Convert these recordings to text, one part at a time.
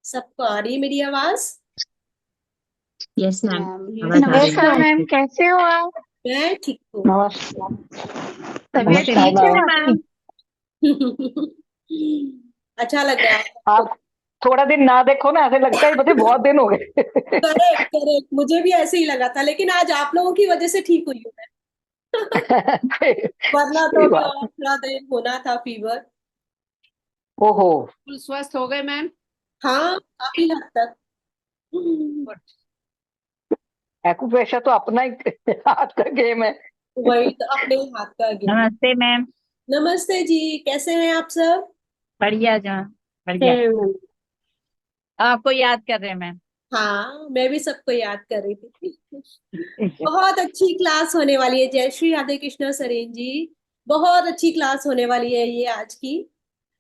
सबको आ रही है मेरी आवाज? Yes ma'am. यस आवाज आ रही नमस्कार है। मैम, कैसे हो आप? मैं ठीक हूँ। नमस्कार। तबीयत नमस्ते ठीक है नमस्ते आपकी? मैम। अच्छा लग रहा है आपको? आप थोड़ा दिन ना देखो ना, ऐसे लगता है पता है बहुत दिन हो गए। करेक्ट करेक्ट, मुझे भी ऐसे ही लगा था, लेकिन आज आप लोगों की वजह से ठीक हुई हूँ मैं। वरना सही तो क्या, बात। थोड़ा दिन होना था फीवर। ओहो। बिल्कुल स्वस्थ हो गए मैम? हाँ, काफी हद तक। एक्यूप्रेशर तो अपना ही हाथ का गेम है। वही तो, अपने ही हाथ का गेम। नमस्ते मैम। नमस्ते जी, कैसे हैं आप सब? बढ़िया जा। बढ़िया। आपको याद कर रहे हैं मैम। हाँ, मैं भी सबको याद कर रही थी। बहुत अच्छी क्लास होने वाली है। जय श्री राधे कृष्ण सरेन जी। बहुत अच्छी क्लास होने वाली है ये आज की।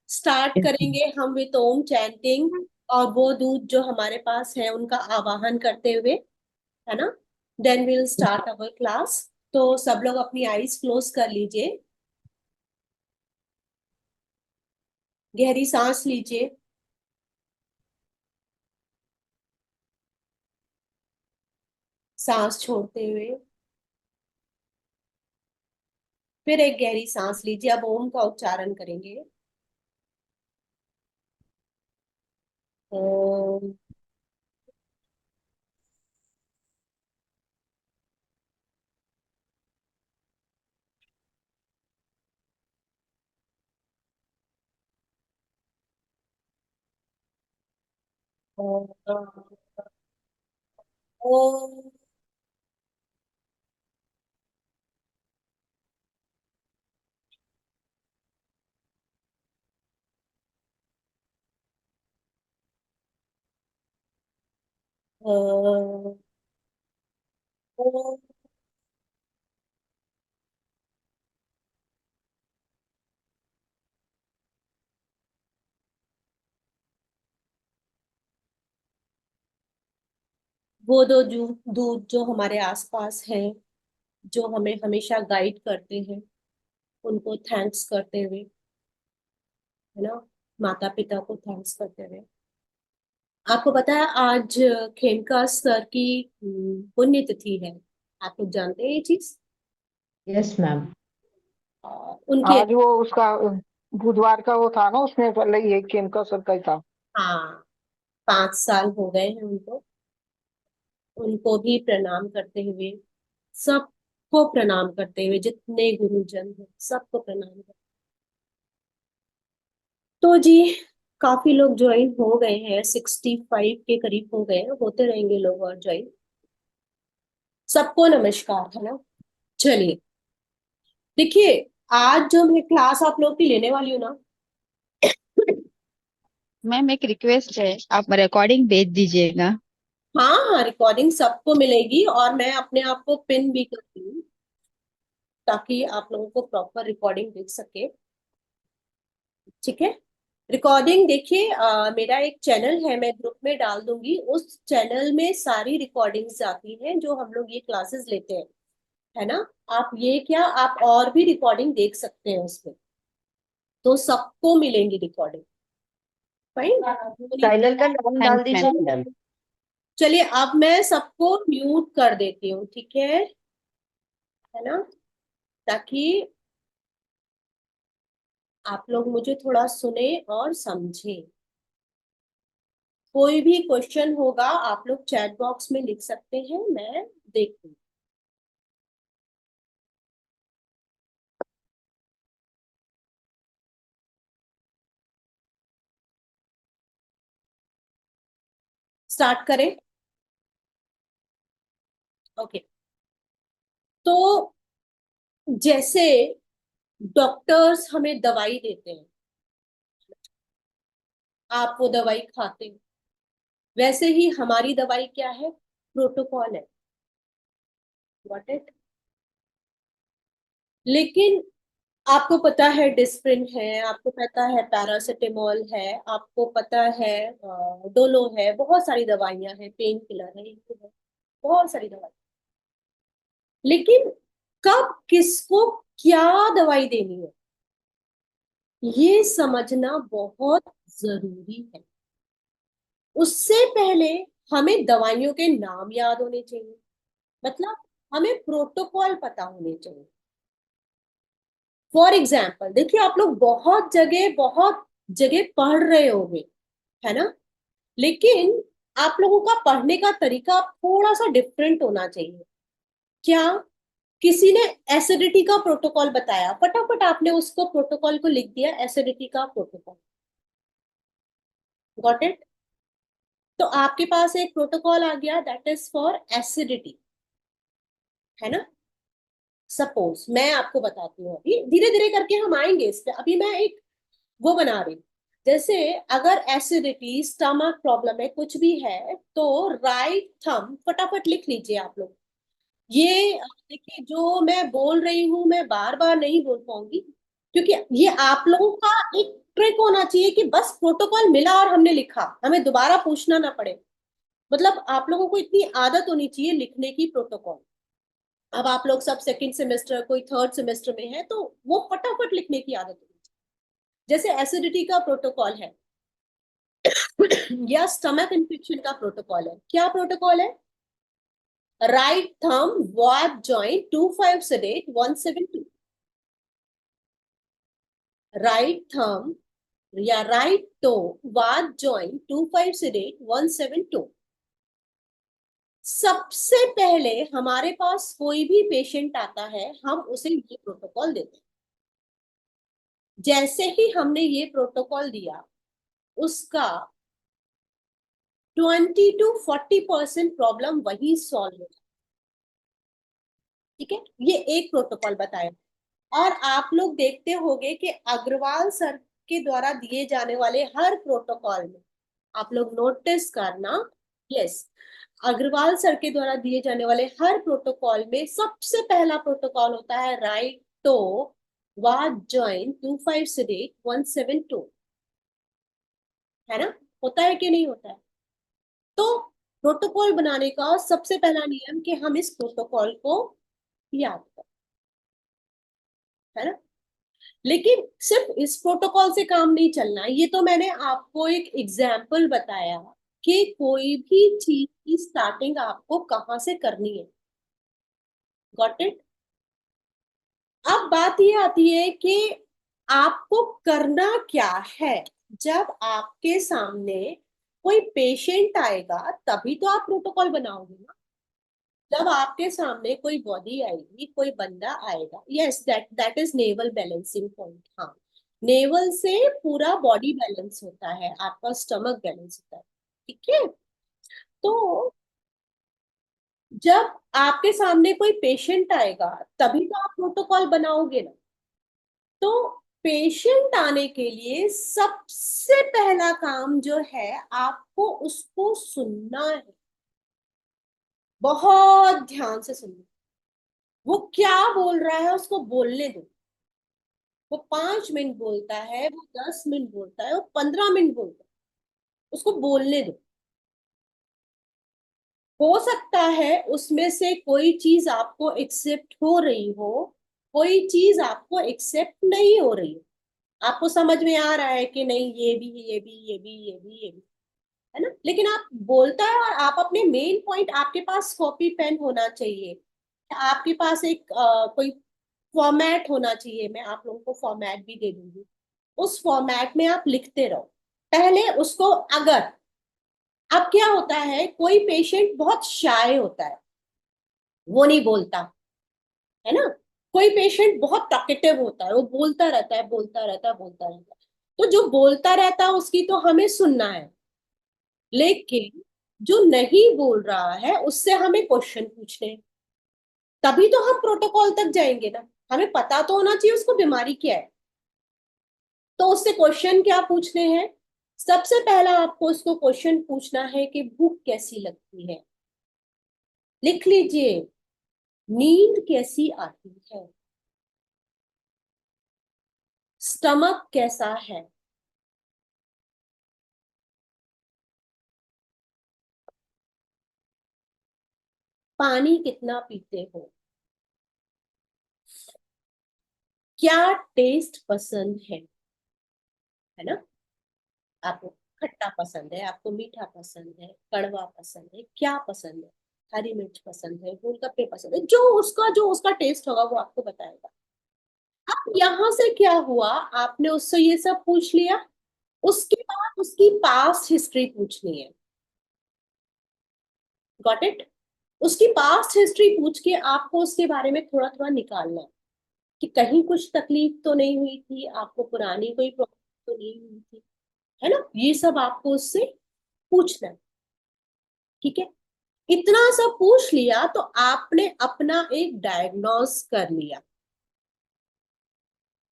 स्टार्ट करेंगे हम विद ओम चैंटिंग, और वो दूध जो हमारे पास है उनका आवाहन करते हुए, है ना। Then will start our class. तो सब लोग अपनी आईज क्लोज कर लीजिए, गहरी सांस लीजिए, सांस छोड़ते हुए फिर एक गहरी सांस लीजिए। अब ओम का उच्चारण करेंगे। ओम। ओम। ओम। ओम। ओम। वो दो दूध जो हमारे आसपास हैं, जो हमें हमेशा गाइड करते हैं, उनको थैंक्स करते हुए, है ना, माता पिता को थैंक्स करते हुए। आपको पता है आज खेमका सर की पुण्य तिथि है। आप लोग जानते हैं ये चीज? Yes ma'am. उनके, आज वो उसका बुधवार का वो था ना, उसमें पहले ये गेम का सबका ही था। हाँ, 5 साल हो गए हैं उनको। उनको भी प्रणाम करते हुए, सबको प्रणाम करते हुए, जितने गुरुजन हैं सबको प्रणाम करते। तो जी, काफी लोग ज्वाइन हो गए हैं, 65 के करीब हो गए हैं, होते रहेंगे लोग और ज्वाइन। सबको नमस्कार, है ना। चलिए, देखिए, आज जो मैं क्लास आप लोग की लेने वाली हूँ ना, मैम एक रिक्वेस्ट है, आप रिकॉर्डिंग भेज दीजिएगा। हाँ हाँ, रिकॉर्डिंग सबको मिलेगी और मैं अपने आप को पिन भी करती हूँ, ताकि आप लोगों को प्रॉपर रिकॉर्डिंग दिख सके। ठीक है। रिकॉर्डिंग देखिए, मेरा एक चैनल है, मैं ग्रुप में डाल दूंगी। उस चैनल में सारी रिकॉर्डिंग्स आती हैं जो हम लोग ये क्लासेस लेते हैं, है ना। आप ये क्या, आप और भी रिकॉर्डिंग देख सकते हैं उसमें, तो सबको मिलेंगी रिकॉर्डिंग। फाइन। टाइटल का नाम डाल थैंक्स मैम। दीजिए मैम। चलिए, अब मैं सबको म्यूट कर देती हूँ, ठीक है ना, ताकि आप लोग मुझे थोड़ा सुने और समझे। कोई भी क्वेश्चन होगा आप लोग चैट बॉक्स में लिख सकते हैं, मैं देखूँ। स्टार्ट करें? ओके। तो जैसे डॉक्टर्स हमें दवाई देते हैं, आप वो दवाई खाते हैं, वैसे ही हमारी दवाई क्या है, प्रोटोकॉल है। Got it? लेकिन आपको पता है डिस्प्रिन है, आपको पता है पैरासिटामोल है, आपको पता है डोलो है, बहुत सारी दवाइयां हैं, पेन किलर है, ये है, बहुत सारी दवाई। लेकिन कब किसको क्या दवाई देनी है, ये समझना बहुत जरूरी है। उससे पहले हमें दवाइयों के नाम याद होने चाहिए, मतलब हमें प्रोटोकॉल पता होने चाहिए। फॉर एग्जाम्पल देखिए, आप लोग बहुत जगह पढ़ रहे होंगे, है ना, लेकिन आप लोगों का पढ़ने का तरीका थोड़ा सा डिफरेंट होना चाहिए। क्या किसी ने एसिडिटी का प्रोटोकॉल बताया, फटाफट आपने उसको प्रोटोकॉल को लिख दिया, एसिडिटी का प्रोटोकॉल, गॉट इट। तो आपके पास एक प्रोटोकॉल आ गया, दैट इज फॉर एसिडिटी, है ना। सपोज मैं आपको बताती हूँ, अभी धीरे धीरे करके हम आएंगे इस पे, अभी मैं एक वो बना रही हूँ। जैसे अगर एसिडिटी, स्टमक प्रॉब्लम है, कुछ भी है, तो राइट थंब, फटाफट लिख लीजिए आप लोग। ये देखिए, जो मैं बोल रही हूँ मैं बार बार नहीं बोल पाऊंगी, क्योंकि ये आप लोगों का एक ट्रिक होना चाहिए कि बस प्रोटोकॉल मिला और हमने लिखा, हमें दोबारा पूछना ना पड़े। मतलब आप लोगों को इतनी आदत होनी चाहिए लिखने की प्रोटोकॉल। अब आप लोग सब सेकंड सेमेस्टर, कोई थर्ड सेमेस्टर में है, तो वो फटाफट लिखने की आदत होनी चाहिए। जैसे एसिडिटी का प्रोटोकॉल है या स्टमक इन्फेक्शन का प्रोटोकॉल है, क्या प्रोटोकॉल है? Right thumb what joint 25 sedate 172। Right thumb या right toe what joint 25 sedate 172। सबसे पहले हमारे पास कोई भी पेशेंट आता है, हम उसे ये प्रोटोकॉल देते हैं। जैसे ही हमने ये प्रोटोकॉल दिया, उसका 20 to 40% प्रॉब्लम वही सॉल्व हो। ठीक है, ये एक प्रोटोकॉल बताया। और आप लोग देखते होंगे कि अग्रवाल सर के द्वारा दिए जाने वाले हर प्रोटोकॉल में, आप लोग नोटिस करना, यस, अग्रवाल सर के द्वारा दिए जाने वाले हर प्रोटोकॉल में सबसे पहला प्रोटोकॉल होता है right toe what join 25 sedate 172, है ना। होता है कि नहीं होता है? तो प्रोटोकॉल बनाने का सबसे पहला नियम कि हम इस प्रोटोकॉल को याद करें, है ना। लेकिन सिर्फ इस प्रोटोकॉल से काम नहीं चलना, ये तो मैंने आपको एक एग्जाम्पल बताया कि कोई भी चीज की स्टार्टिंग आपको कहाँ से करनी है, गॉट इट। अब बात ये आती है कि आपको करना क्या है। जब आपके सामने कोई पेशेंट आएगा तभी तो आप प्रोटोकॉल बनाओगे ना। जब आपके सामने कोई बॉडी आएगी, कोई बंदा आएगा, yes, that is naval balancing point. हाँ, नेवल से पूरा बॉडी बैलेंस होता है, आपका स्टमक बैलेंस होता है, ठीक है। तो जब आपके सामने कोई पेशेंट आएगा तभी तो आप प्रोटोकॉल बनाओगे ना। तो पेशेंट आने के लिए सबसे पहला काम जो है, आपको उसको सुनना है, बहुत ध्यान से सुनना। वो क्या बोल रहा है उसको बोलने दो। वो 5 मिनट बोलता है, वो 10 मिनट बोलता है, वो 15 मिनट बोलता है, उसको बोलने दो। हो सकता है उसमें से कोई चीज आपको एक्सेप्ट हो रही हो, कोई चीज आपको एक्सेप्ट नहीं हो रही हो। आपको समझ में आ रहा है कि नहीं, ये भी, ये भी, ये भी, ये भी, ये भी, है ना, लेकिन आप बोलता है। और आप अपने मेन पॉइंट, आपके पास कॉपी पेन होना चाहिए, आपके पास एक कोई फॉर्मेट होना चाहिए। मैं आप लोगों को फॉर्मेट भी दे दूंगी, उस फॉर्मेट में आप लिखते रहो पहले उसको। अगर अब क्या होता है, कोई पेशेंट बहुत शाय होता है, वो नहीं बोलता, है ना। कोई पेशेंट बहुत टॉकेटिव होता है, वो बोलता रहता है, बोलता रहता है, बोलता रहता है। तो जो बोलता रहता है उसकी तो हमें सुनना है, लेकिन जो नहीं बोल रहा है उससे हमें क्वेश्चन पूछने हैं। तभी तो हम प्रोटोकॉल तक जाएंगे ना। हमें पता तो होना चाहिए उसको बीमारी क्या है। तो उससे क्वेश्चन क्या पूछने हैं? सबसे पहला आपको उसको क्वेश्चन पूछना है कि भूख कैसी लगती है, लिख लीजिए। नींद कैसी आती है, स्टमक कैसा है, पानी कितना पीते हो, क्या टेस्ट पसंद है ना आपको। खट्टा पसंद है, आपको मीठा पसंद है, कड़वा पसंद है, क्या पसंद है, हरी मिर्च पसंद है, गोलगप्पे पसंद है, जो उसका टेस्ट होगा वो आपको बताएगा। अब यहाँ से क्या हुआ, आपने उससे ये सब पूछ लिया, उसके बाद उसकी पास्ट हिस्ट्री पूछनी है। Got it? उसकी पास्ट हिस्ट्री पूछ के आपको उसके बारे में थोड़ा थोड़ा निकालना है कि कहीं कुछ तकलीफ तो नहीं हुई थी, आपको पुरानी कोई प्रॉब्लम तो नहीं हुई थी, है ना? ये सब आपको उससे पूछना है। ठीक है, इतना सब पूछ लिया तो आपने अपना एक डायग्नोस कर लिया।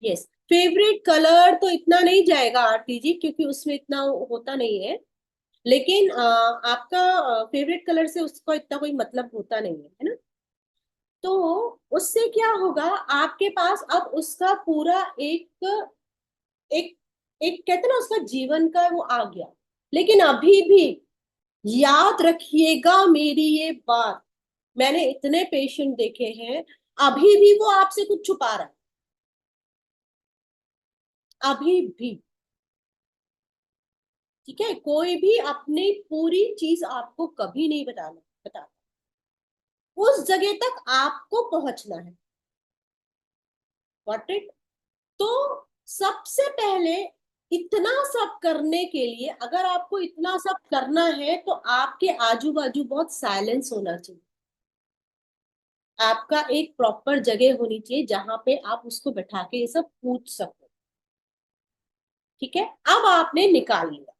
यस, फेवरेट कलर तो इतना नहीं जाएगा आरती जी, क्योंकि उसमें इतना होता नहीं है। लेकिन आपका फेवरेट कलर से उसका इतना कोई मतलब होता नहीं है ना? तो उससे क्या होगा, आपके पास अब उसका पूरा एक एक एक कहते हैं ना, उसका जीवन का वो आ गया। लेकिन अभी भी याद रखिएगा मेरी ये बात, मैंने इतने पेशेंट देखे हैं, अभी भी वो आपसे कुछ छुपा रहा है, अभी भी। ठीक है, कोई भी अपनी पूरी चीज आपको कभी नहीं बताता, उस जगह तक आपको पहुंचना है। Got it? तो सबसे पहले इतना सब करने के लिए, अगर आपको इतना सब करना है तो आपके आजू बाजू बहुत साइलेंस होना चाहिए। आपका एक प्रॉपर जगह होनी चाहिए जहां पे आप उसको बैठा के ये सब पूछ सको। ठीक है, अब आपने निकाल लिया।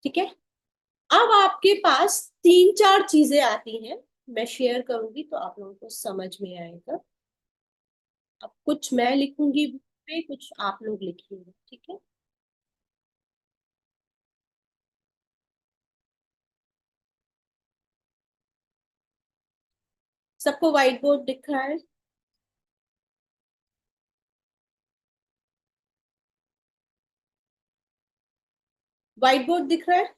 ठीक है, अब आपके पास तीन चार चीजें आती हैं, मैं शेयर करूंगी तो आप लोगों को समझ में आएगा। अब कुछ मैं लिखूंगी बुक पे, कुछ आप लोग लिखिएगा। ठीक है, सबको व्हाइट बोर्ड दिख रहा है? व्हाइट बोर्ड दिख रहा है?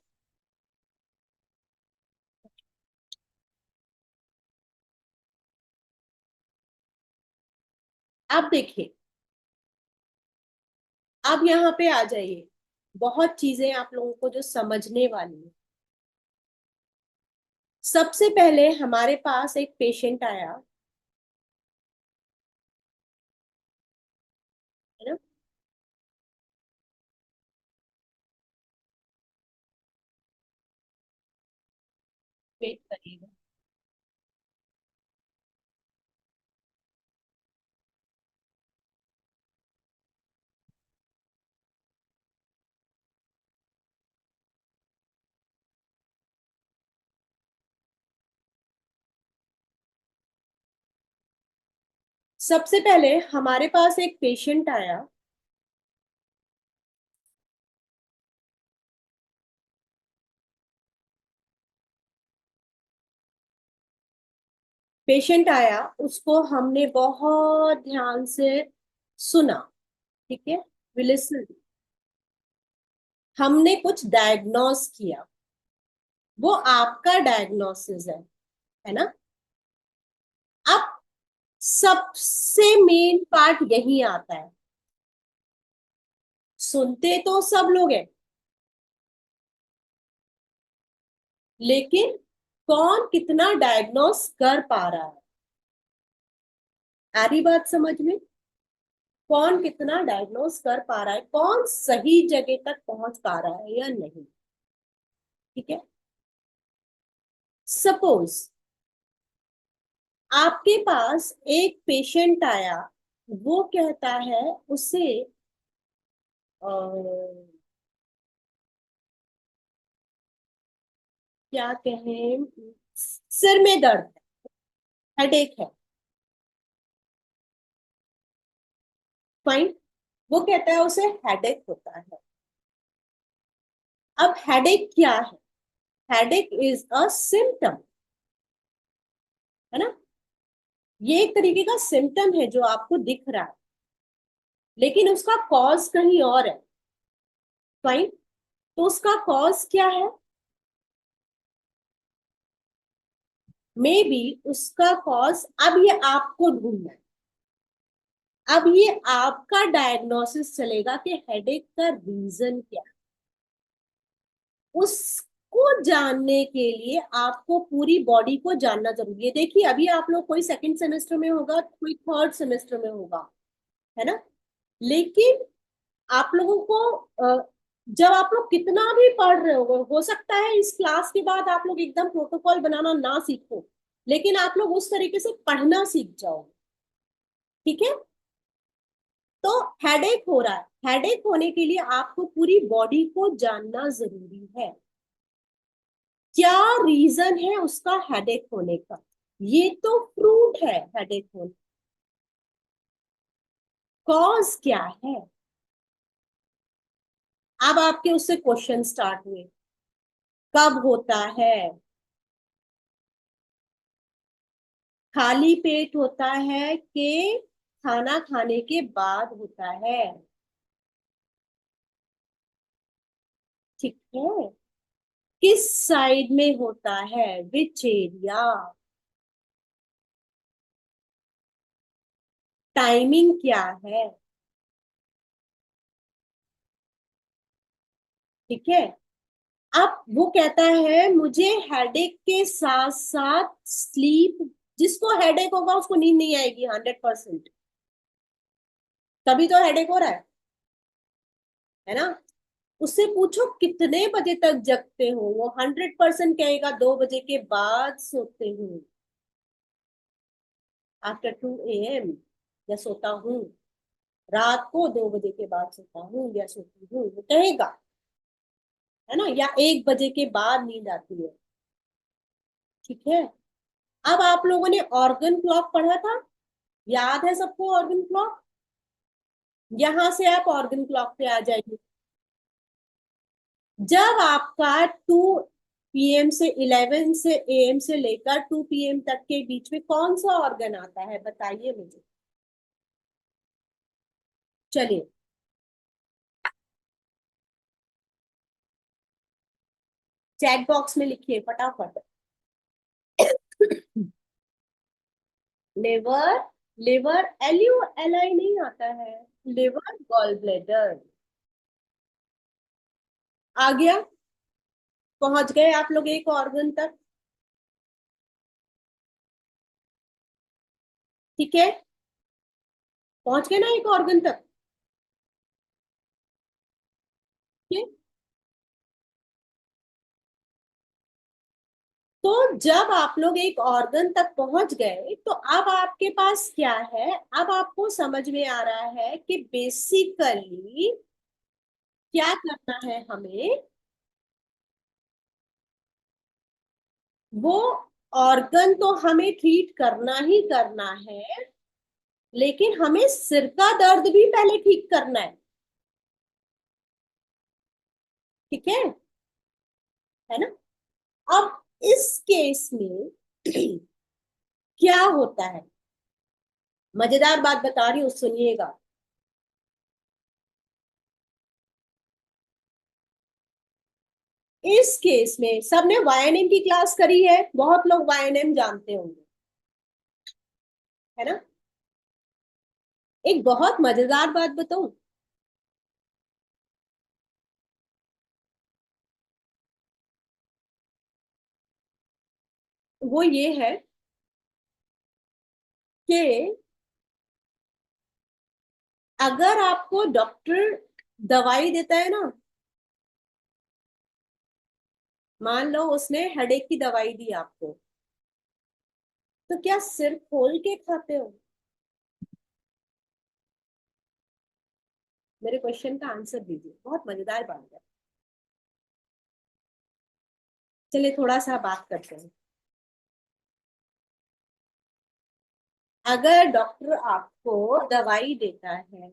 अब देखिए, अब यहाँ पे आ जाइए, बहुत चीजें आप लोगों को जो समझने वाली है। सबसे पहले हमारे पास एक पेशेंट आया, है ना? वेट करिएगा। सबसे पहले हमारे पास एक पेशेंट आया, उसको हमने बहुत ध्यान से सुना। ठीक है, वी लिसन, हमने कुछ डायग्नोस किया, वो आपका डायग्नोसिस है ना? अब सबसे मेन पार्ट यही आता है, सुनते तो सब लोग हैं, लेकिन कौन कितना डायग्नोस कर पा रहा है? आ रही बात समझ में? कौन कितना डायग्नोस कर पा रहा है, कौन सही जगह तक पहुंच पा रहा है या नहीं? ठीक है, सपोज आपके पास एक पेशेंट आया, वो कहता है उसे क्या कहें, सिर में दर्द है, हेडेक है। फाइन, वो कहता है उसे हेडेक होता है। अब हेडेक क्या है? हेडेक इज अ सिम्टम, है ना? ये एक तरीके का सिम्टम है जो आपको दिख रहा है, लेकिन उसका कॉज कहीं और है। फाइन, तो उसका कॉज क्या है? मे बी उसका कॉज, अब ये आपको ढूंढना है। अब ये आपका डायग्नोसिस चलेगा कि हेडेक का रीजन क्या है। उसको जानने के लिए आपको पूरी बॉडी को जानना जरूरी है। देखिए अभी आप लोग कोई सेकंड सेमेस्टर में होगा, कोई थर्ड सेमेस्टर में होगा, है ना, लेकिन आप लोगों को जब आप लोग कितना भी पढ़ रहे हो सकता है इस क्लास के बाद आप लोग एकदम प्रोटोकॉल बनाना ना सीखो, लेकिन आप लोग उस तरीके से पढ़ना सीख जाओ। ठीक है, तो हेडेक हो रहा है, हेडेक होने के लिए आपको पूरी बॉडी को जानना जरूरी है। क्या रीजन है उसका हेडेक होने का? ये तो फ्रूट है हेडेक होने, कॉज क्या है? अब आपके उससे क्वेश्चन स्टार्ट हुए, कब होता है? खाली पेट होता है कि खाना खाने के बाद होता है? ठीक है, किस साइड में होता है, विच एरिया? टाइमिंग क्या है? ठीक है, अब वो कहता है मुझे हेडेक के साथ साथ स्लीप, जिसको हेडेक होगा उसको नींद नहीं आएगी 100%, तभी तो हेडेक हो रहा है ना। उससे पूछो कितने बजे तक जगते हो, वो 100% कहेगा 2 बजे के बाद सोते हूँ, आफ्टर 2 AM, या सोता हूँ, रात को 2 बजे के बाद सोता हूँ या सोती हूँ, वो कहेगा, है ना, या 1 बजे के बाद नींद आती है। ठीक है, अब आप लोगों ने ऑर्गन क्लॉक पढ़ा था, याद है सबको ऑर्गन क्लॉक? यहां से आप ऑर्गन क्लॉक पे आ जाइए। जब आपका 2 PM से 11 से AM से लेकर 2 PM तक के बीच में कौन सा ऑर्गन आता है बताइए मुझे। चलिए, चैट बॉक्स में लिखिए फटाफट। लिवर, लिवर LULI नहीं आता है, लिवर गॉल ब्लैडर। आ गया, पहुंच गए आप लोग एक ऑर्गन तक। ठीक है, पहुंच गए ना एक ऑर्गन तक। ठीक है? तो जब आप लोग एक ऑर्गन तक पहुंच गए तो अब आपके पास क्या है, अब आपको समझ में आ रहा है कि बेसिकली क्या करना है हमें। वो ऑर्गन तो हमें ट्रीट करना ही करना है, लेकिन हमें सिर का दर्द भी पहले ठीक करना है। ठीक है ना। अब इस केस में क्या होता है, मजेदार बात बता रही हूं सुनिएगा। इस केस में सबने YNM की क्लास करी है, बहुत लोग YNM जानते होंगे, है ना। एक बहुत मजेदार बात बताऊं, वो ये है कि अगर आपको डॉक्टर दवाई देता है ना, मान लो उसने हेडेक की दवाई दी आपको, तो क्या सिर खोल के खाते हो? मेरे क्वेश्चन का आंसर दीजिए, बहुत मजेदार बात है। चलिए थोड़ा सा बात करते हैं। अगर डॉक्टर आपको दवाई देता है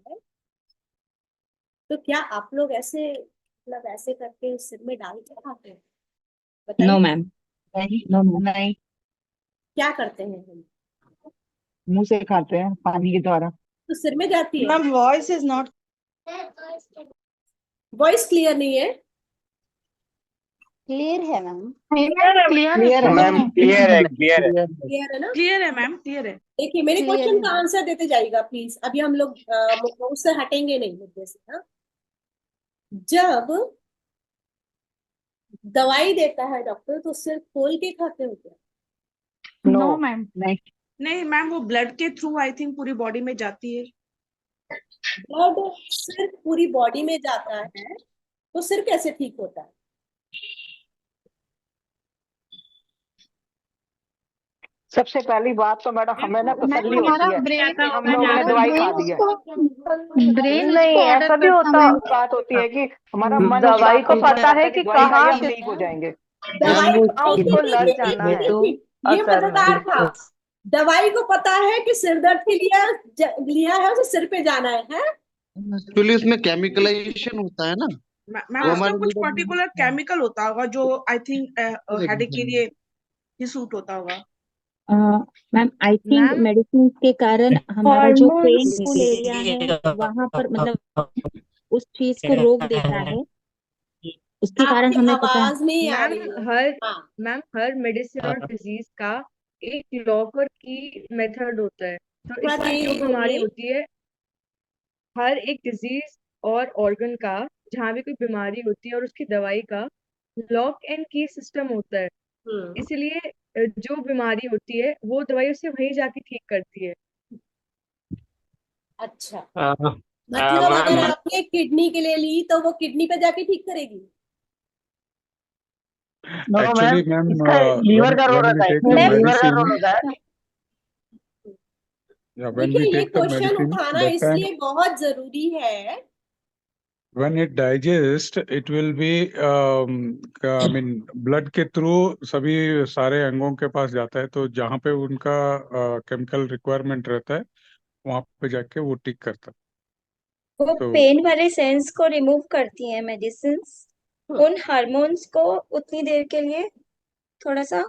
तो क्या आप लोग ऐसे, मतलब ऐसे करके सिर में डाल के खाते हैं? नो बताइए, मैम। नहीं, नो मैम, नहीं। क्या करते हैं हम? मुंह से खाते हैं पानी के द्वारा। तो सिर में जाती है। Ma'am, voice is not voice clear नहीं है। क्लियर है मैम। क्लियर है मैम क्लियर है, क्लियर है। क्लियर है ना। clear है मैम क्लियर है। देखिए मेरे क्लियर क्वेश्चन का है। आंसर देते जाइएगा प्लीज, अभी हम लोग उससे हटेंगे नहीं मुद्दे से। हाँ, जब दवाई देता है डॉक्टर तो सिर्फ खोल के खाते हो क्या? नो नो मैम, नहीं, नहीं मैम, वो ब्लड के थ्रू आई थिंक पूरी बॉडी में जाती है। ब्लड सिर्फ पूरी बॉडी में जाता है तो सिर कैसे ठीक होता है? सबसे पहली बात तो मैडम हमें ना तसल्ली हमारा होती है ब्रेन कि हम लोगों ने दवाई खा ली है। ब्रेन नहीं, उसको ऑर्डर ऐसा भी करता होता। है। बात होती है कि हमारा मन उस दवाई बात को को पता है करता है कि कि दवाई खाइए कहाँ हम से ठीक हो जाएंगे। दवाई हाँ, एक उसको मिनट, लग एक जाना मिनट, है एक मिनट, ये असर मजेदार में। था। दवाई को पता है कि सिर दर्द के लिए लिया है, उसे सिर पे जाना है? एक्चुअली उसमें केमिकलाइजेशन होता है ना, मैम वो हाँ, उसका हमारे कुछ लीवर पर्टिकुलर केमिकल होता होगा जो आई थिंक हेडेक के में। लिए ही सूट होता होगा। Ma'am I think ma'am, medicine के कारण हमारा जो हॉर्मोन्स पेनफुल एरिया है वहां पर मतलब उस चीज को रोक देता है, उसके कारण आपकी हमें पता है। आवाज नहीं आ मैम रही है। हर हाँ, मैम हर मेडिसिन और डिजीज का एक लॉकर की मेथड होता है। तो थोड़ा इसमें जो तेज बीमारी बोलिए। होती है, हर एक डिजीज और ऑर्गन का, जहाँ भी कोई बीमारी होती है और उसकी दवाई का लॉक एंड की सिस्टम होता है। हम्म, इसलिए जो बीमारी होती है वो दवाई उसे वहीं जाके ठीक करती है। अच्छा, हाँ, मतलब अगर मैम आपने किडनी के लिए ली तो वो किडनी पे जाके ठीक करेगी? नो मैम, Actually, ma'am, इसका लीवर का रोल when we होता है, take the इसमें लीवर का रोल medicine, होता है। yeah, when we देखिए, ये take the क्वेश्चन medicine, उठाना that time इसलिए बहुत जरूरी है। when it digests, it will be, I mean, blood के through सभी सारे अंगों के पास जाता है, तो जहाँ पे उनका केमिकल रिक्वायरमेंट रहता है, वहाँ पे जाके वो टिक करता है। वो तो पेन वाले सेंस को रिमूव करती है मेडिसिन्स, हम्म, उन हार्मोन्स को उतनी देर के लिए थोड़ा सा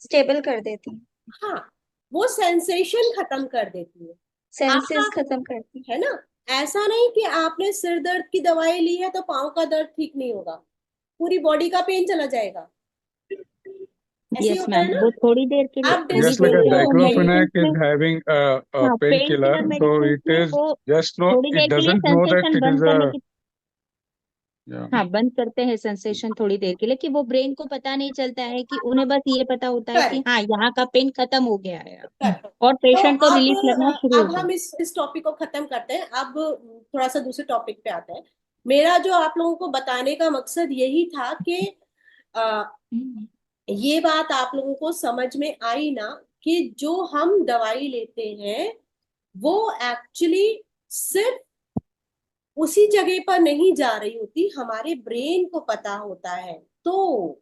स्टेबल कर देती है, हाँ, वो सेंसेशन खत्म कर देती है आपका, सेंसेस खत्म करती है ना? ऐसा नहीं कि आपने सिर दर्द की दवाई ली है तो पाँव का दर्द ठीक नहीं होगा, पूरी बॉडी का पेन चला जाएगा। ऐसे ही यस होता मैम, है ना? वो थोड़ी देर के लिए, आप थोड़ी just like देर a के लिए diclofenac मेडिसिन is में, having a हाँ pain painkiller, killer so medicine it में is वो just no, थोड़ी it देर के लिए doesn't know that sensation it is बंद करने a, की, yeah. हाँ बंद करते हैं सेंसेशन थोड़ी देर के लिए, कि वो ब्रेन को पता नहीं चलता है, कि उन्हें बस ये पता होता है कि करेक्ट, हाँ यहाँ का पेन खत्म हो गया है करेक्ट। और तो पेशेंट को अब रिलीफ लगना शुरू हो अब गया। हम इस टॉपिक को खत्म करते हैं। अब थोड़ा सा दूसरे टॉपिक पे आते हैं। मेरा जो आप लोगों को बताने का मकसद यही था कि अ, ये बात आप लोगों को समझ में आई ना, कि जो हम दवाई लेते हैं वो एक्चुअली सिर्फ उसी जगह पर नहीं जा रही होती, हमारे ब्रेन को पता होता है। तो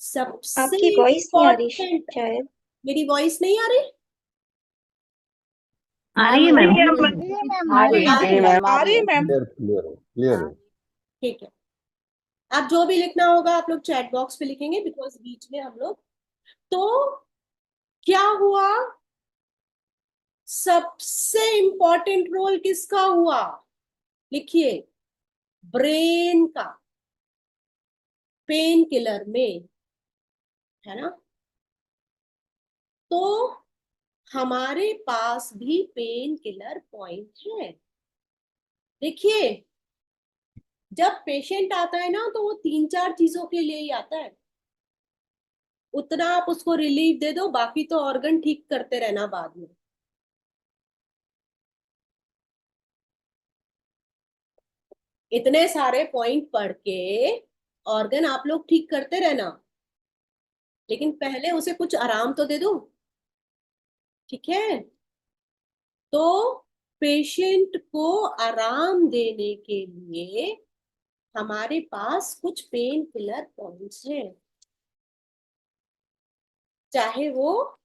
सबसे आपकी वॉइस नहीं आ रही इम्पोर्टेंट, शायद। मेरी वॉइस नहीं आ रही? आ रही है मैम। आ रही आ रही है? आ रही है मैम। क्लियर है। ठीक है। आप जो भी लिखना होगा आप लोग चैट बॉक्स पे लिखेंगे, बिकॉज बीच में हम लोग, तो क्या हुआ, सबसे इंपॉर्टेंट रोल किसका हुआ? लिखिए, ब्रेन का, पेन किलर में, है ना? तो हमारे पास भी पेन किलर पॉइंट है। देखिए, जब पेशेंट आता है ना तो वो 3-4 चीजों के लिए ही आता है। उतना आप उसको रिलीफ दे दो, बाकी तो ऑर्गन ठीक करते रहना बाद में। इतने सारे पॉइंट पढ़ के ऑर्गन आप लोग ठीक करते रहना, लेकिन पहले उसे कुछ आराम तो दे दो, ठीक है? तो पेशेंट को आराम देने के लिए हमारे पास कुछ पेन किलर पॉइंट्स हैं। चाहे वो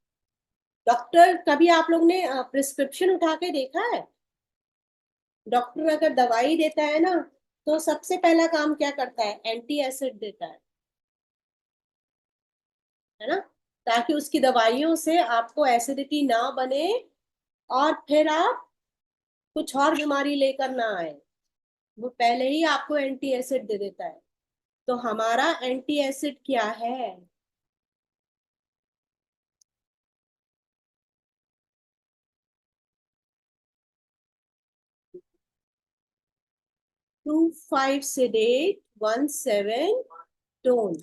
डॉक्टर, कभी आप लोग ने प्रिस्क्रिप्शन उठा के देखा है? डॉक्टर अगर दवाई देता है ना तो सबसे पहला काम क्या करता है? एंटी एसिड देता है ना, ताकि उसकी दवाइयों से आपको एसिडिटी ना बने और फिर आप कुछ और बीमारी लेकर ना आए। वो पहले ही आपको एंटी एसिड दे देता है। तो हमारा एंटी एसिड क्या है? 25 sedate 17 टोन।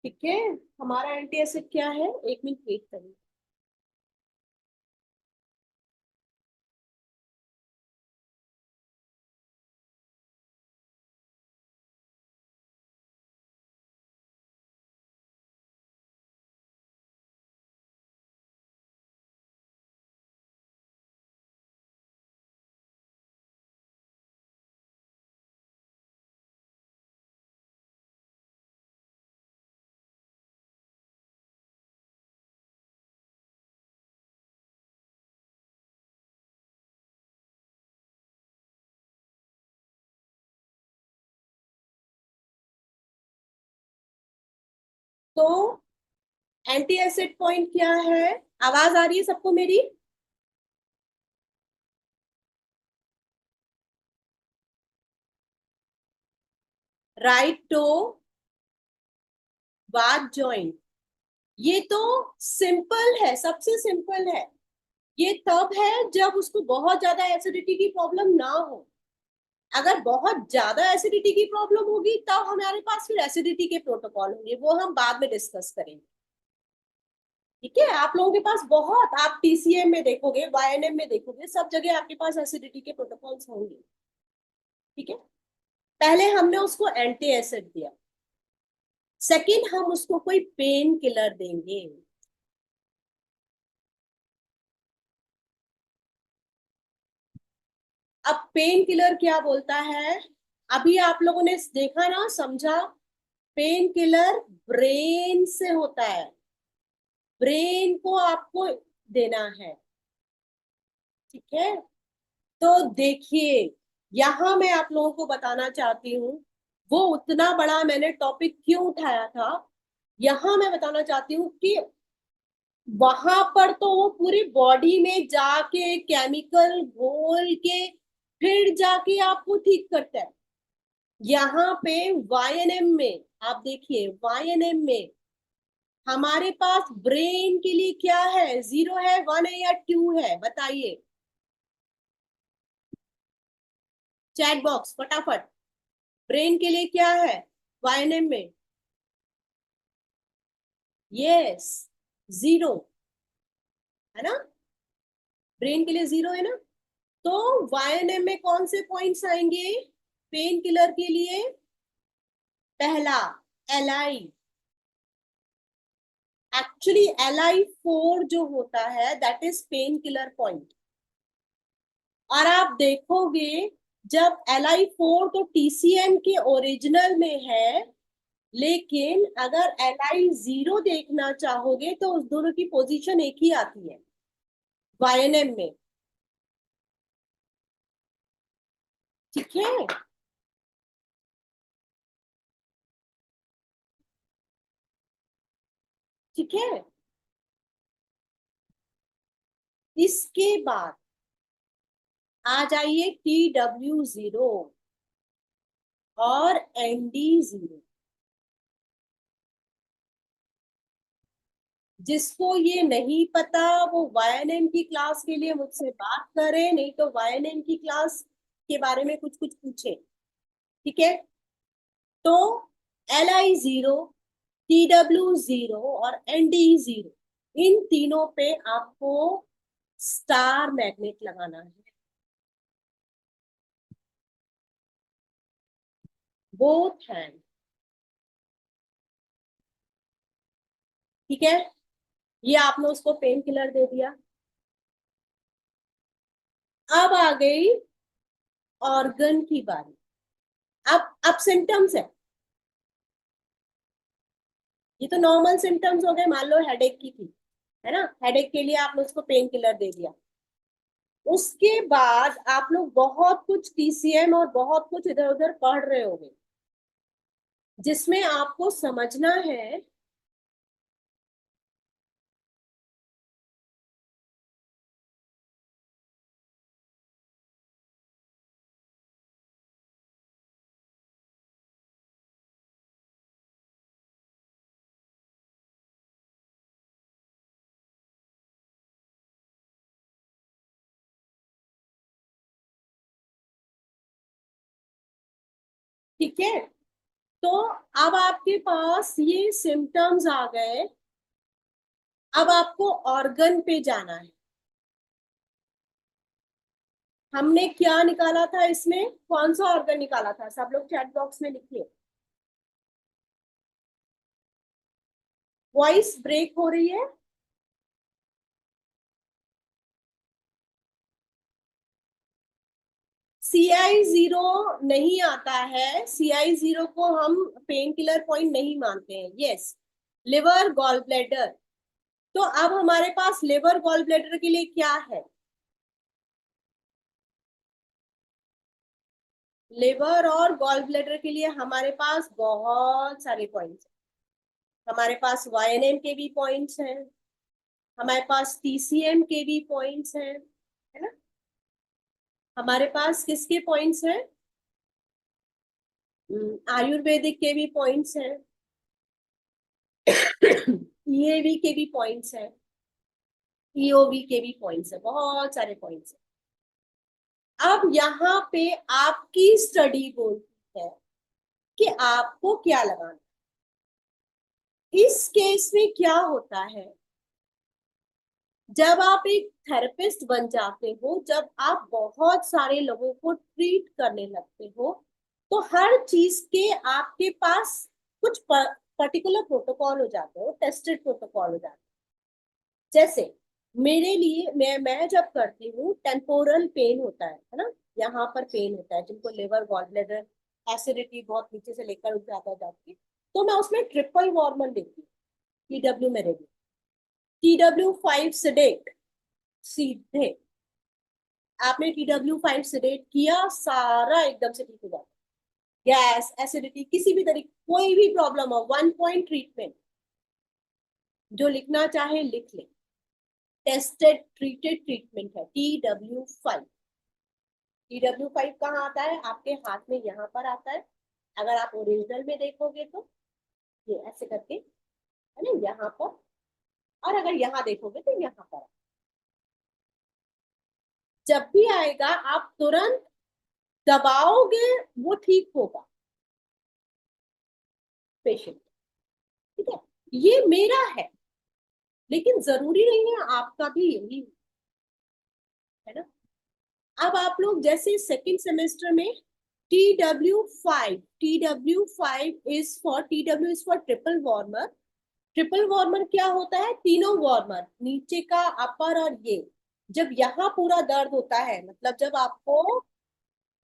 ठीक है, हमारा एंटी एसिड क्या है, एक मिनट वेट करिए। तो एंटी एसिड पॉइंट क्या है, आवाज आ रही है सबको मेरी? राइट टो वाद जॉइंट, ये तो सिंपल है, सबसे सिंपल है। ये तब है जब उसको बहुत ज्यादा एसिडिटी की प्रॉब्लम ना हो। अगर बहुत ज्यादा एसिडिटी की प्रॉब्लम होगी तब हमारे पास फिर एसिडिटी के प्रोटोकॉल होंगे, वो हम बाद में डिस्कस करेंगे। ठीक है, आप लोगों के पास बहुत, आप टीसीएम में देखोगे, वाईएनएम में देखोगे, सब जगह आपके पास एसिडिटी के प्रोटोकॉल्स होंगे। ठीक है, पहले हमने उसको एंटी एसिड दिया, सेकंड हम उसको कोई पेन किलर देंगे। अब पेन किलर क्या बोलता है, अभी आप लोगों ने देखा ना, समझा? पेन किलर ब्रेन से होता है, ब्रेन को आपको देना है। ठीक है, तो देखिए, यहां मैं आप लोगों को बताना चाहती हूँ, वो उतना बड़ा मैंने टॉपिक क्यों उठाया था, यहां मैं बताना चाहती हूँ कि वहां पर तो वो पूरी बॉडी में जाके केमिकल घोल के फिर जाके आपको ठीक करता है। यहाँ पे वाईएनएम में आप देखिए, वाईएनएम में हमारे पास ब्रेन के लिए क्या है, 0 है, 1 है या 2 है, बताइए चैट बॉक्स फटाफट। ब्रेन के लिए क्या है वाईएनएम में? यस, 0 है ना, ब्रेन के लिए 0 है ना। तो वाईएनएम में कौन से पॉइंट्स आएंगे पेन किलर के लिए? पहला एलआई, एक्चुअली LI4 जो होता है that is pain killer point. और आप देखोगे जब LI4 तो TCM के ओरिजिनल में है, लेकिन अगर LI0 देखना चाहोगे तो उस दोनों की पोजीशन एक ही आती है वाईएनएम में। ठीक है, ठीक है, इसके बाद आ जाइए TW0 और ND0। जिसको ये नहीं पता वो वाईएनएम की क्लास के लिए मुझसे बात करे, नहीं तो वाईएनएम की क्लास के बारे में कुछ कुछ पूछे। ठीक है, तो LI0, TW0 और ND0, इन तीनों पे आपको स्टार मैग्नेट लगाना है, बोथ हैंड। ठीक है, ये आपने उसको पेन किलर दे दिया। अब आ गई ऑर्गन की बारी। अब सिम्टम्स है, ये तो नॉर्मल सिम्टम्स हो गए, मान लो हेडेक की थी, है ना, हेडेक के लिए आपने उसको पेन किलर दे दिया। उसके बाद आप लोग बहुत कुछ TCM और बहुत कुछ इधर उधर पढ़ रहे होंगे, जिसमें आपको समझना है ठीक है, तो अब आपके पास ये सिम्टम्स आ गए। अब आपको ऑर्गन पे जाना है। हमने क्या निकाला था इसमें, कौन सा ऑर्गन निकाला था, सब लोग चैट बॉक्स में लिखिए। वॉइस ब्रेक हो रही है। CI0 नहीं आता है, CI0 को हम पेन किलर पॉइंट नहीं मानते हैं। Yes, liver gall bladder. तो अब हमारे पास लिवर गॉल ब्लैडर के लिए क्या है, लिवर और गॉल ब्लैडर के लिए हमारे पास बहुत सारे पॉइंट्स हैं। हमारे पास YNM के भी पॉइंट्स हैं, हमारे पास TCM के भी पॉइंट्स हैं, है ना। हमारे पास किसके पॉइंट्स हैं, आयुर्वेदिक के भी पॉइंट्स हैं, EAV के भी पॉइंट्स हैं, EOV के भी पॉइंट्स हैं, बहुत सारे पॉइंट्स हैं। अब यहाँ पे आपकी स्टडी बोलती है कि आपको क्या लगाना। इस केस में क्या होता है, जब आप एक थेरेपिस्ट बन जाते हो, जब आप बहुत सारे लोगों को ट्रीट करने लगते हो, तो हर चीज के आपके पास कुछ पर्टिकुलर प्रोटोकॉल हो जाते हो, टेस्टेड प्रोटोकॉल हो जाते हैं। जैसे मेरे लिए मैं जब करती हूँ, टेम्पोरल पेन होता है ना, यहाँ पर पेन होता है, जिनको लिवर गॉल ब्लैडर एसिडिटी बहुत नीचे से लेकर ज्यादा जाती है, तो मैं उसमें ट्रिपल वार्मर देती हूँ, TW में रेडी, TW5 सिडेट। सीधे आपने TW5 सिडेट किया, सारा एकदम से ठीक हो जाता है। गैस, एसिडिटी, किसी भी तरीके कोई भी प्रॉब्लम हो, 1 पॉइंट ट्रीटमेंट, जो लिखना चाहे लिख ले। टेस्टेड ट्रीटेड ट्रीटमेंट है TW5। TW5 कहाँ आता है, आपके हाथ में यहाँ पर आता है। अगर आप ओरिजिनल में देखोगे तो ये ऐसे करके है ना, यहाँ पर, और अगर यहाँ देखोगे तो यहाँ पर। जब भी आएगा आप तुरंत दबाओगे, वो ठीक होगा पेशेंट। ठीक है, ये मेरा है, लेकिन जरूरी नहीं है आपका भी यही हो, है ना। अब आप लोग जैसे सेकंड सेमेस्टर में TW5 is for triple warmer. Triple warmer क्या होता है, तीनों वार्मर, नीचे का, अपर और ये। जब यहाँ पूरा दर्द होता है, मतलब जब आपको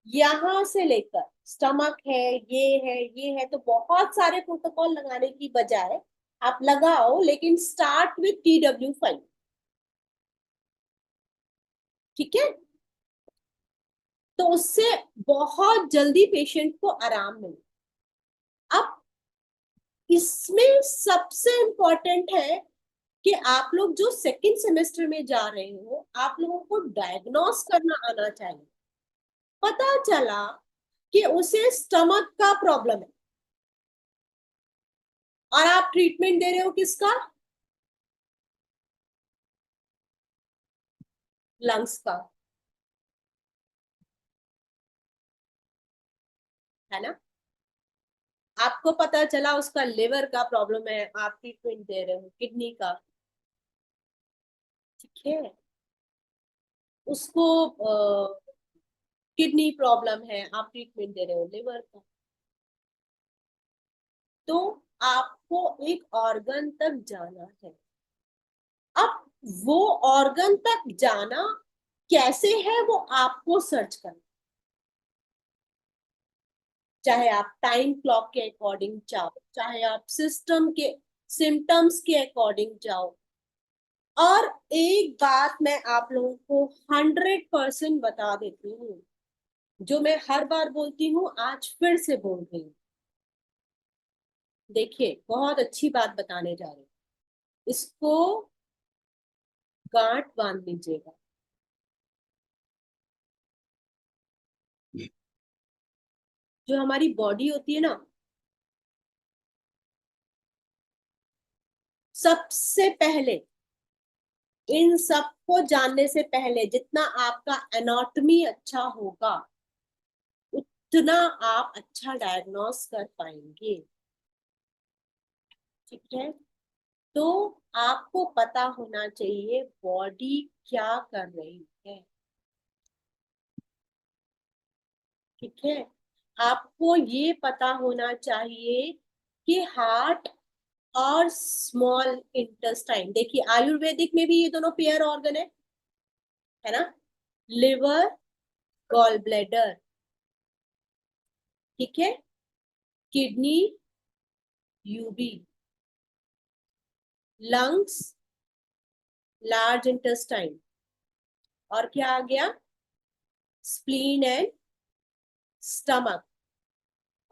यहाँ से लेकर स्टमक है, ये है, तो बहुत सारे प्रोटोकॉल लगाने की बजाय आप लगाओ, लेकिन स्टार्ट विथ TW5। ठीक है, तो उससे बहुत जल्दी पेशेंट को आराम मिले। अब इसमें सबसे इंपॉर्टेंट है कि आप लोग जो सेकंड सेमेस्टर में जा रहे हो, आप लोगों को डायग्नोस करना आना चाहिए। पता चला कि उसे स्टमक का प्रॉब्लम है, और आप ट्रीटमेंट दे रहे हो किसका, लंग्स का, है ना। आपको पता चला उसका लिवर का प्रॉब्लम है, आप ट्रीटमेंट दे रहे हो किडनी का। ठीक है, उसको किडनी प्रॉब्लम है, आप ट्रीटमेंट दे रहे हो लिवर का। तो आपको एक ऑर्गन तक जाना है। अब वो ऑर्गन तक जाना कैसे है, वो आपको सर्च करना। चाहे आप टाइम क्लॉक के अकॉर्डिंग जाओ, चाहे आप सिस्टम के सिम्टम्स के अकॉर्डिंग जाओ। और एक बात मैं आप लोगों को 100% बता देती हूँ, जो मैं हर बार बोलती हूँ, आज फिर से बोल रही हूँ। देखिए, बहुत अच्छी बात बताने जा रही हूँ, इसको गांठ बांध लीजिएगा। जो हमारी बॉडी होती है ना, सबसे पहले, इन सबको जानने से पहले, जितना आपका एनाटॉमी अच्छा होगा, उतना आप अच्छा डायग्नोस कर पाएंगे। ठीक है, तो आपको पता होना चाहिए बॉडी क्या कर रही है। ठीक है, आपको ये पता होना चाहिए कि हार्ट और स्मॉल इंटेस्टाइन, देखिए आयुर्वेदिक में भी ये दोनों पेयर ऑर्गन है ना, लिवर, गॉल ब्लैडर, ठीक है, kidney, UB, lungs, large intestine, और क्या आ गया, स्प्लीन एंड स्टमक,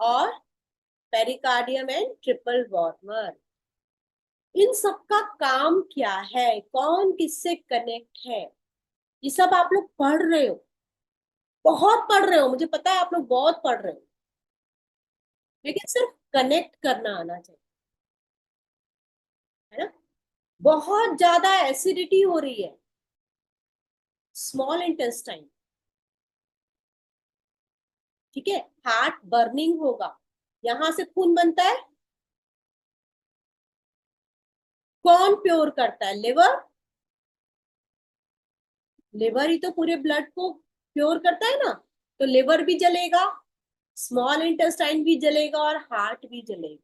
और पेरिकार्डियम एंड ट्रिपल वॉर्मर। इन सब का काम क्या है, कौन किससे कनेक्ट है, ये सब आप लोग पढ़ रहे हो, बहुत पढ़ रहे हो, मुझे पता है आप लोग बहुत पढ़ रहे हो, लेकिन सिर्फ कनेक्ट करना आना चाहिए, है ना। बहुत ज्यादा एसिडिटी हो रही है स्मॉल इंटेस्टाइन, ठीक है, हार्ट बर्निंग होगा, यहां से खून बनता है, कौन प्योर करता है, लिवर, लिवर ही तो पूरे ब्लड को प्योर करता है ना, तो लिवर भी जलेगा, स्मॉल इंटेस्टाइन भी जलेगा और हार्ट भी जलेगा।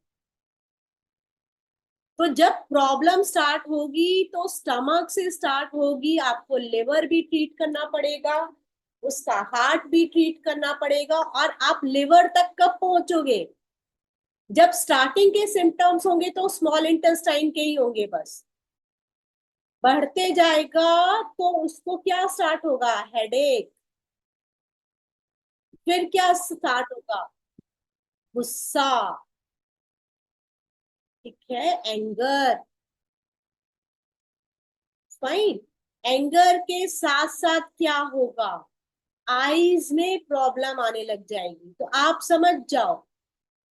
तो जब प्रॉब्लम स्टार्ट होगी तो स्टमक से स्टार्ट होगी, आपको लिवर भी ट्रीट करना पड़ेगा, उसका हार्ट भी ट्रीट करना पड़ेगा, और आप लिवर तक कब पहुंचोगे, जब स्टार्टिंग के सिम्टम्स होंगे तो स्मॉल इंटेस्टाइन के ही होंगे, बस बढ़ते जाएगा तो उसको क्या स्टार्ट होगा, हेडेक, फिर क्या स्टार्ट होगा, गुस्सा, ठीक है, एंगर, फाइन, एंगर के साथ साथ क्या होगा, आईज में प्रॉब्लम आने लग जाएगी, तो आप समझ जाओ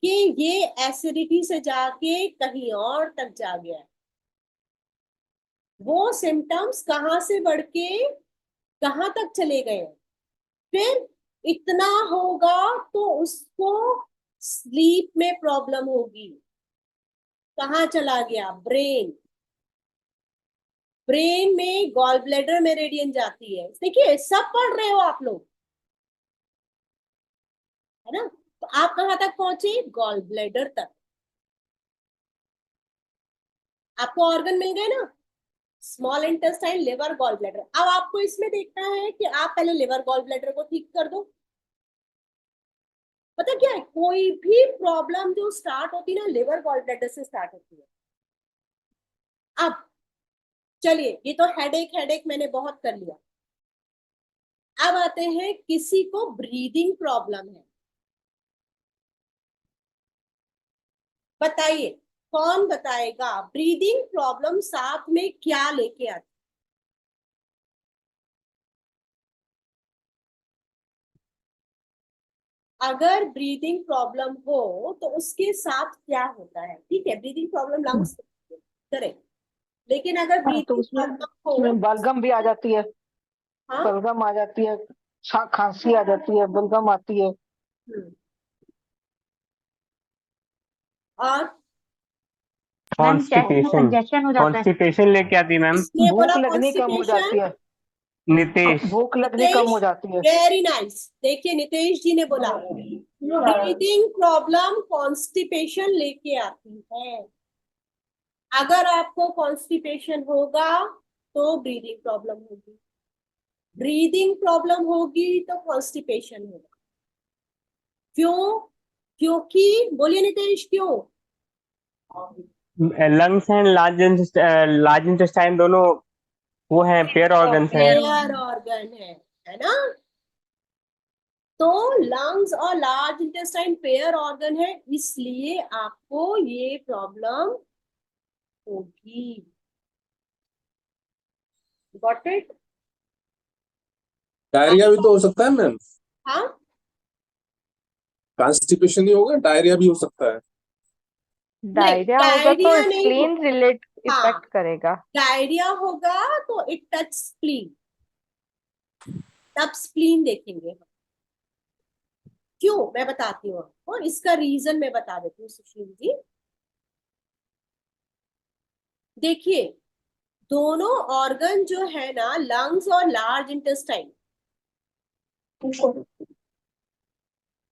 कि ये एसिडिटी से जाके कहीं और तक जा गया है, वो सिम्टम्स कहां से बढ़ के कहां तक चले गए, फिर इतना होगा तो उसको स्लीप में प्रॉब्लम होगी, कहाँ चला गया, ब्रेन, ब्रेन में गॉल ब्लैडर में रेडियन जाती है, देखिए सब पढ़ रहे हो आप लोग, है ना, तो आप कहां तक पहुंचे, गॉल ब्लैडर तक, आपको ऑर्गन मिल गए ना, small intestine, liver, gall bladder. अब आपको इसमें देखना है कि आप पहले लिवर गॉल ब्लैडर को ठीक कर दो। पता क्या है, कोई भी प्रॉब्लम जो स्टार्ट होती है ना, लिवर गॉल ब्लैडर से स्टार्ट होती है। अब चलिए, ये तो हेडेक हेडेक मैंने बहुत कर लिया, अब आते हैं किसी को ब्रीदिंग प्रॉब्लम है, बताइए कौन बताएगा ब्रीदिंग प्रॉब्लम साथ में क्या लेके आती, अगर ब्रीदिंग प्रॉब्लम हो तो उसके साथ क्या होता है, ठीक है, ब्रीदिंग प्रॉब्लम लंग्स करें, लेकिन अगर हाँ, तो ब्रीदिंग उसमें प्रॉब्लम हो, उसमें बलगम भी आ जाती है, हाँ, बलगम आ जाती है, खांसी आ जाती है, बलगम आती है। और मैम चेस्ट में कॉन्स्टिपेशन, कंजेशन हो जाता है। कॉन्स्टिपेशन लेके आती मैम। किसने बोला भूख लगनी कम हो जाती कॉन्स्टिपेशन, है, नितेश। भूख लगनी कम नितेश, हो जाती है। वेरी नाइस, देखिए नितेश जी ने बोला ब्रीदिंग प्रॉब्लम कॉन्स्टिपेशन लेके आती है, अगर आपको कॉन्स्टिपेशन होगा तो ब्रीदिंग प्रॉब्लम होगी, ब्रीदिंग प्रॉब्लम होगी तो कॉन्स्टिपेशन होगा, क्यों, क्योंकि बोलिए नितेश क्यों, लंग्स एंड लार्ज इंटेस्टाइन दोनों वो हैं, पेयर ऑर्गन्स हैं। पेयर ऑर्गन है ना, तो लंग्स और लार्ज इंटेस्टाइन पेयर ऑर्गन है, इसलिए आपको ये प्रॉब्लम होगी, गॉट इट। डायरिया भी तो हो सकता है मैम, हाँ, कॉन्स्टिपेशन ही होगा, डायरिया भी हो सकता है। नहीं डायरिया होगा तो डायरिया नहीं स्प्लीन रिलेट हाँ, इफेक्ट करेगा। डायरिया होगा तो इट टच स्प्लीन, तब स्प्लीन देखेंगे हम, क्यों, मैं बताती हूँ आपको, इसका रीजन मैं बता देती हूँ सुशील जी। देखिए, दोनों ऑर्गन जो है ना, लंग्स और लार्ज इंटेस्टाइन,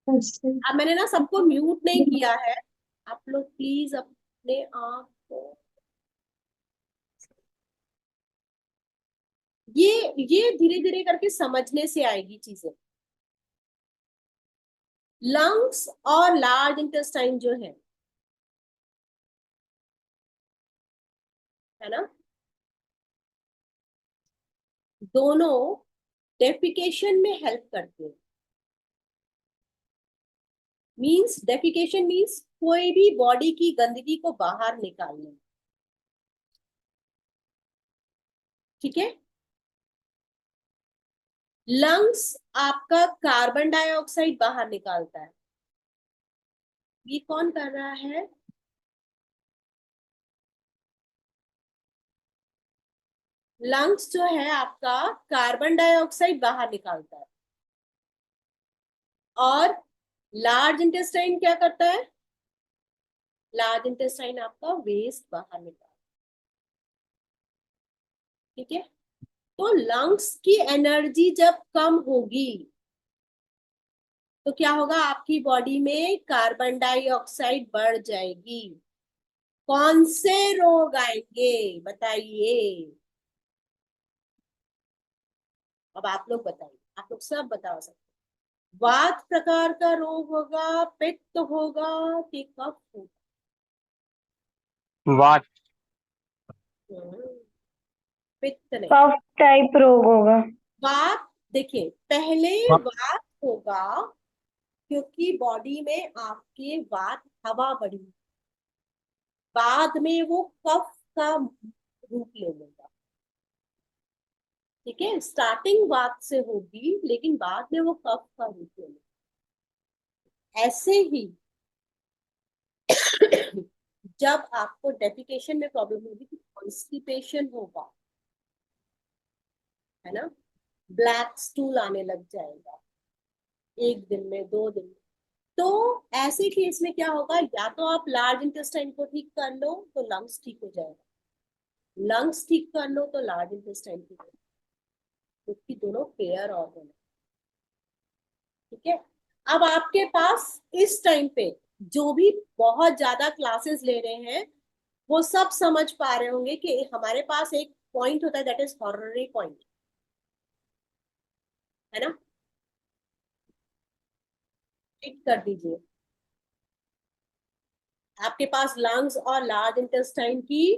अब मैंने ना सबको म्यूट नहीं किया है, आप लोग प्लीज अपने आप को, ये धीरे धीरे करके समझने से आएगी चीजें। लंग्स और लार्ज इंटेस्टाइन जो है ना, दोनों डेफिकेशन में हेल्प करते हैं। मींस डेफिकेशन मींस कोई भी बॉडी की गंदगी को बाहर निकालना, ठीक है। लंग्स आपका कार्बन डाइऑक्साइड बाहर निकालता है। ये कौन कर रहा है? लंग्स जो है आपका कार्बन डाइऑक्साइड बाहर निकालता है, और लार्ज इंटेस्टाइन क्या करता है? लार्ज इंटेस्टाइन आपका वेस्ट बाहर निकालता है, ठीक है। तो लंग्स की एनर्जी जब कम होगी तो क्या होगा, आपकी बॉडी में कार्बन डाइऑक्साइड बढ़ जाएगी। कौन से रोग आएंगे बताइए? अब आप लोग बताइए, आप लोग सब बता सकते हैं। वात प्रकार का रोग होगा, पित्त होगा कि कफ होगा? वात। पित्त नहीं, कफ टाइप रोग होगा। वात। देखिए, पहले वात होगा क्योंकि बॉडी में आपके वात हवा बढ़ी, बाद में वो कफ का रूप ले लेगा, ठीक है। स्टार्टिंग वात से होगी लेकिन बाद में वो कफ का रूप ले लेगा। ऐसे ही जब आपको डेफिकेशन में प्रॉब्लम होगी तो कॉन्स्टिपेशन होगा, है ना, ब्लैक स्टूल आने लग जाएगा 1 दिन में, 2 दिन में। तो ऐसे केस में क्या होगा, या तो आप लार्ज इंटेस्टाइन को ठीक कर लो तो लंग्स ठीक हो जाएगा, लंग्स ठीक कर लो तो लार्ज इंटेस्टाइन ठीक हो जाएगा, क्योंकि दोनों पेयर ऑर्गन है, ठीक है। अब आपके पास इस टाइम पे जो भी बहुत ज्यादा क्लासेस ले रहे हैं वो सब समझ पा रहे होंगे कि हमारे पास एक पॉइंट होता है, दैट इज हॉररी पॉइंट, है ना। टिक कर दीजिए। आपके पास लंग्स और लार्ज इंटेस्टाइन की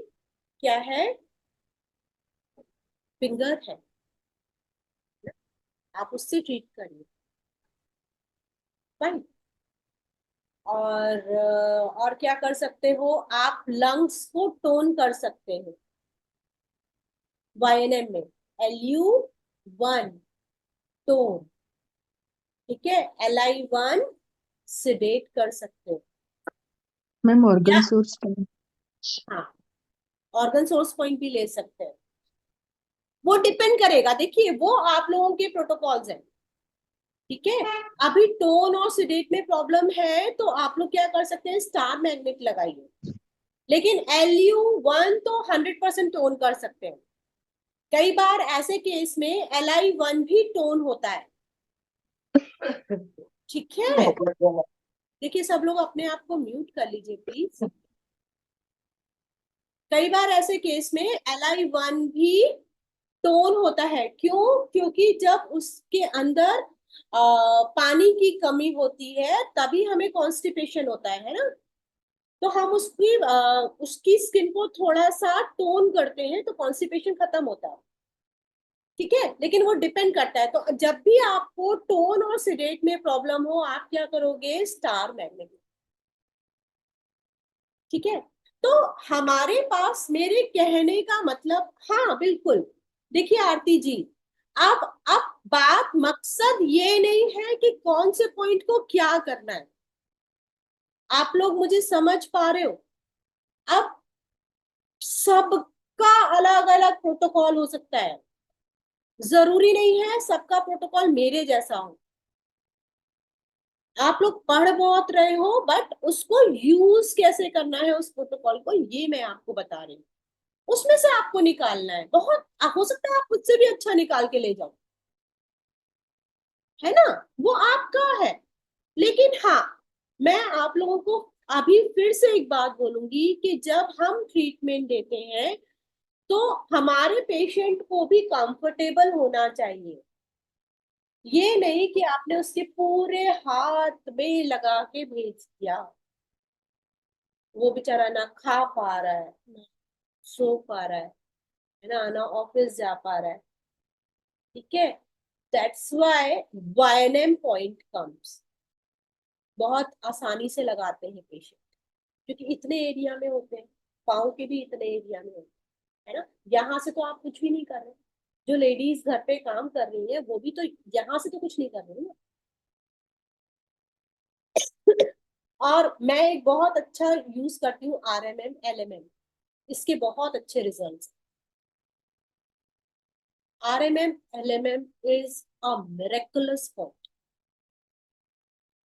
क्या है, फिंगर है, आप उससे ट्रीट करिए, फाइन। और क्या कर सकते हो, आप लंग्स को टोन कर सकते हो YNM में, LU1 टोन, ठीक है, LI1 सिडेट कर सकते हो। मैम या ऑर्गन सोर्स पॉइंट। हाँ, ऑर्गन सोर्स पॉइंट भी ले सकते हैं, वो डिपेंड करेगा, देखिए वो आप लोगों के प्रोटोकॉल्स हैं, ठीक है। अभी टोन और सिडेट में प्रॉब्लम है तो आप लोग क्या कर सकते हैं, स्टार मैग्नेट लगाइए, लेकिन LU1 तो 100% टोन कर सकते हैं। कई बार ऐसे केस में LI1 भी टोन होता है, ठीक है। देखिए, सब लोग अपने आप को म्यूट कर लीजिए प्लीज। कई बार ऐसे केस में LI1 भी टोन होता है, क्यों? क्योंकि जब उसके अंदर पानी की कमी होती है तभी हमें कॉन्स्टिपेशन होता है ना, तो हम उसकी स्किन को थोड़ा सा टोन करते हैं तो कॉन्स्टिपेशन खत्म होता है, ठीक है। लेकिन वो डिपेंड करता है, तो जब भी आपको टोन और सिडेट में प्रॉब्लम हो आप क्या करोगे, स्टार मैग्नेट, ठीक है। तो हमारे पास, मेरे कहने का मतलब, हाँ बिल्कुल, देखिए आरती जी, अब बात, मकसद ये नहीं है कि कौन से पॉइंट को क्या करना है, आप लोग मुझे समझ पा रहे हो। अब सबका अलग अलग प्रोटोकॉल हो सकता है, जरूरी नहीं है सबका प्रोटोकॉल मेरे जैसा हो, आप लोग पढ़ बहुत रहे हो, बट उसको यूज कैसे करना है उस प्रोटोकॉल को, ये मैं आपको बता रही हूँ। उसमें से आपको निकालना है। बहुत हो सकता है आप मुझसे भी अच्छा निकाल के ले जाओ, है ना, वो आपका है। लेकिन हाँ, मैं आप लोगों को अभी फिर से एक बात बोलूंगी कि जब हम ट्रीटमेंट देते हैं तो हमारे पेशेंट को भी कंफर्टेबल होना चाहिए। ये नहीं कि आपने उसके पूरे हाथ में लगा के भेज दिया, वो बेचारा ना खा पा रहा है, ना सो पा रहा है ना, ना ऑफिस जा पा रहा है। ठीक है, दैट्स व्हाई वायनएम पॉइंट कम्स। बहुत आसानी से लगाते हैं पेशेंट, क्योंकि इतने एरिया में होते हैं, पाँव के भी इतने एरिया में होते हैं, है ना। यहाँ से तो आप कुछ भी नहीं कर रहे। जो लेडीज घर पे काम कर रही है वो भी तो यहाँ से तो कुछ नहीं कर रही ना। और मैं एक बहुत अच्छा यूज करती हूँ RMM LMM, इसके बहुत अच्छे results. RMM LMM is a miraculous point.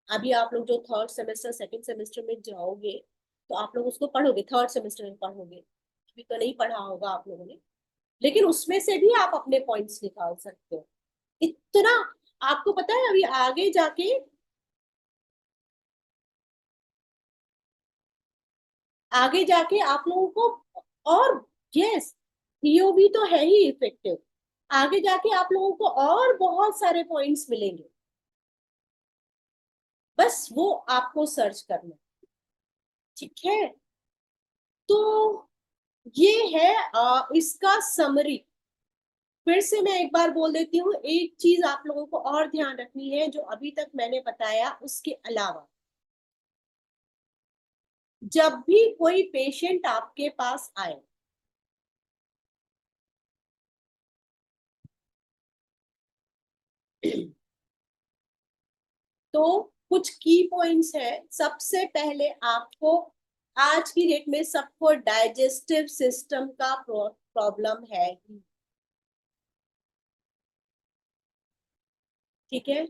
अभी आप लोग जो थर्ड सेमेस्टर सेकंड सेमेस्टर में जाओगे तो आप लोग उसको पढ़ोगे, थर्ड सेमेस्टर में पढ़ोगे, अभी तो नहीं पढ़ा होगा आप लोगों ने, लेकिन उसमें से भी आप अपने पॉइंट्स निकाल सकते हो। इतना आपको पता है, अभी आगे जाके आप लोगों को, और यस, EOB तो है ही इफेक्टिव, आगे जाके आप लोगों को और बहुत सारे पॉइंट्स मिलेंगे, बस वो आपको सर्च करना है। ठीक है, तो ये है इसका समरी। फिर से मैं एक बार बोल देती हूँ, एक चीज आप लोगों को और ध्यान रखनी है जो अभी तक मैंने बताया उसके अलावा, जब भी कोई पेशेंट आपके पास आए, तो कुछ की पॉइंट्स है। सबसे पहले आपको, आज की डेट में सबको डाइजेस्टिव सिस्टम का प्रॉब्लम है ही। ठीक है,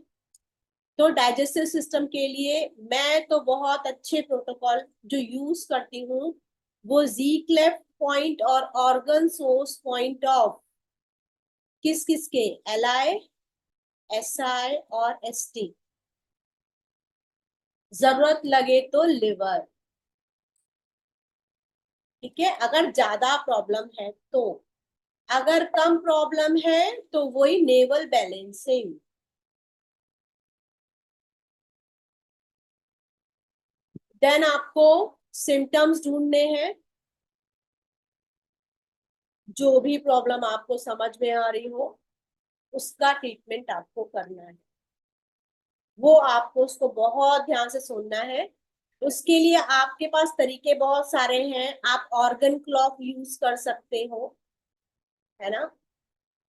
तो डाइजेस्टिव सिस्टम के लिए मैं तो बहुत अच्छे प्रोटोकॉल जो यूज करती हूँ वो Z-clef पॉइंट और ऑर्गन सोर्स पॉइंट ऑफ किस किस के, LI, SI और ST, जरूरत लगे तो लिवर। ठीक है, अगर ज्यादा प्रॉब्लम है तो, अगर कम प्रॉब्लम है तो वही नेवल बैलेंसिंग। देन आपको सिम्टम्स ढूंढने हैं, जो भी प्रॉब्लम आपको समझ में आ रही हो उसका ट्रीटमेंट आपको करना है। वो आपको उसको बहुत ध्यान से सुनना है। उसके लिए आपके पास तरीके बहुत सारे हैं, आप ऑर्गन क्लॉक यूज कर सकते हो, है ना,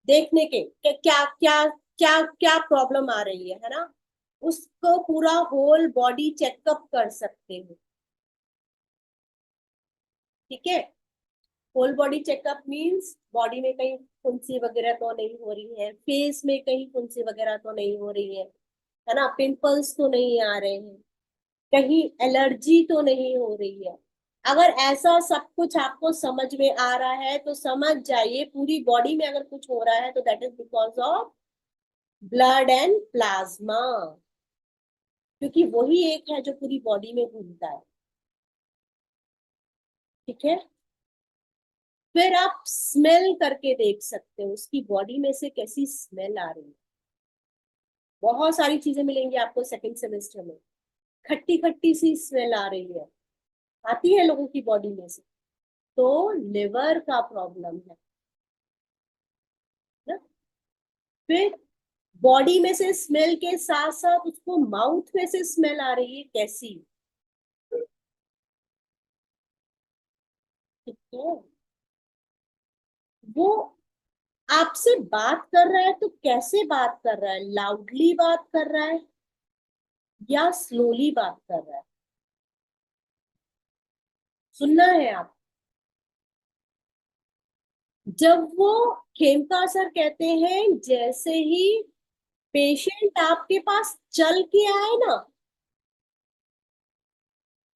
देखने के कि क्या क्या क्या क्या प्रॉब्लम आ रही है ना, उसको पूरा होल बॉडी चेकअप कर सकते हो। ठीक है, whole body checkup means body में कहीं फुंसी वगैरह तो नहीं हो रही है, फेस में कहीं फुंसी वगैरह तो नहीं हो रही है ना, पिंपल्स तो नहीं आ रहे हैं, कहीं एलर्जी तो नहीं हो रही है। अगर ऐसा सब कुछ आपको समझ में आ रहा है तो समझ जाइए पूरी बॉडी में अगर कुछ हो रहा है तो that is because of blood and plasma, क्योंकि वही एक है जो पूरी बॉडी में घूमता है। ठीक है, फिर आप स्मेल करके देख सकते हो उसकी बॉडी में से कैसी स्मेल आ रही है। बहुत सारी चीजें मिलेंगी आपको सेकंड सेमेस्टर में, खट्टी खट्टी सी स्मेल आ रही है, आती है लोगों की बॉडी में से, तो लिवर का प्रॉब्लम है ना। फिर बॉडी में से स्मेल के साथ साथ उसको माउथ में से स्मेल आ रही है, कैसी। ठीक है, वो आपसे बात कर रहा है तो कैसे बात कर रहा है, लाउडली बात कर रहा है या स्लोली बात कर रहा है, सुनना है आप। जब वो खेमका सर कहते हैं जैसे ही पेशेंट आपके पास चल के आए ना,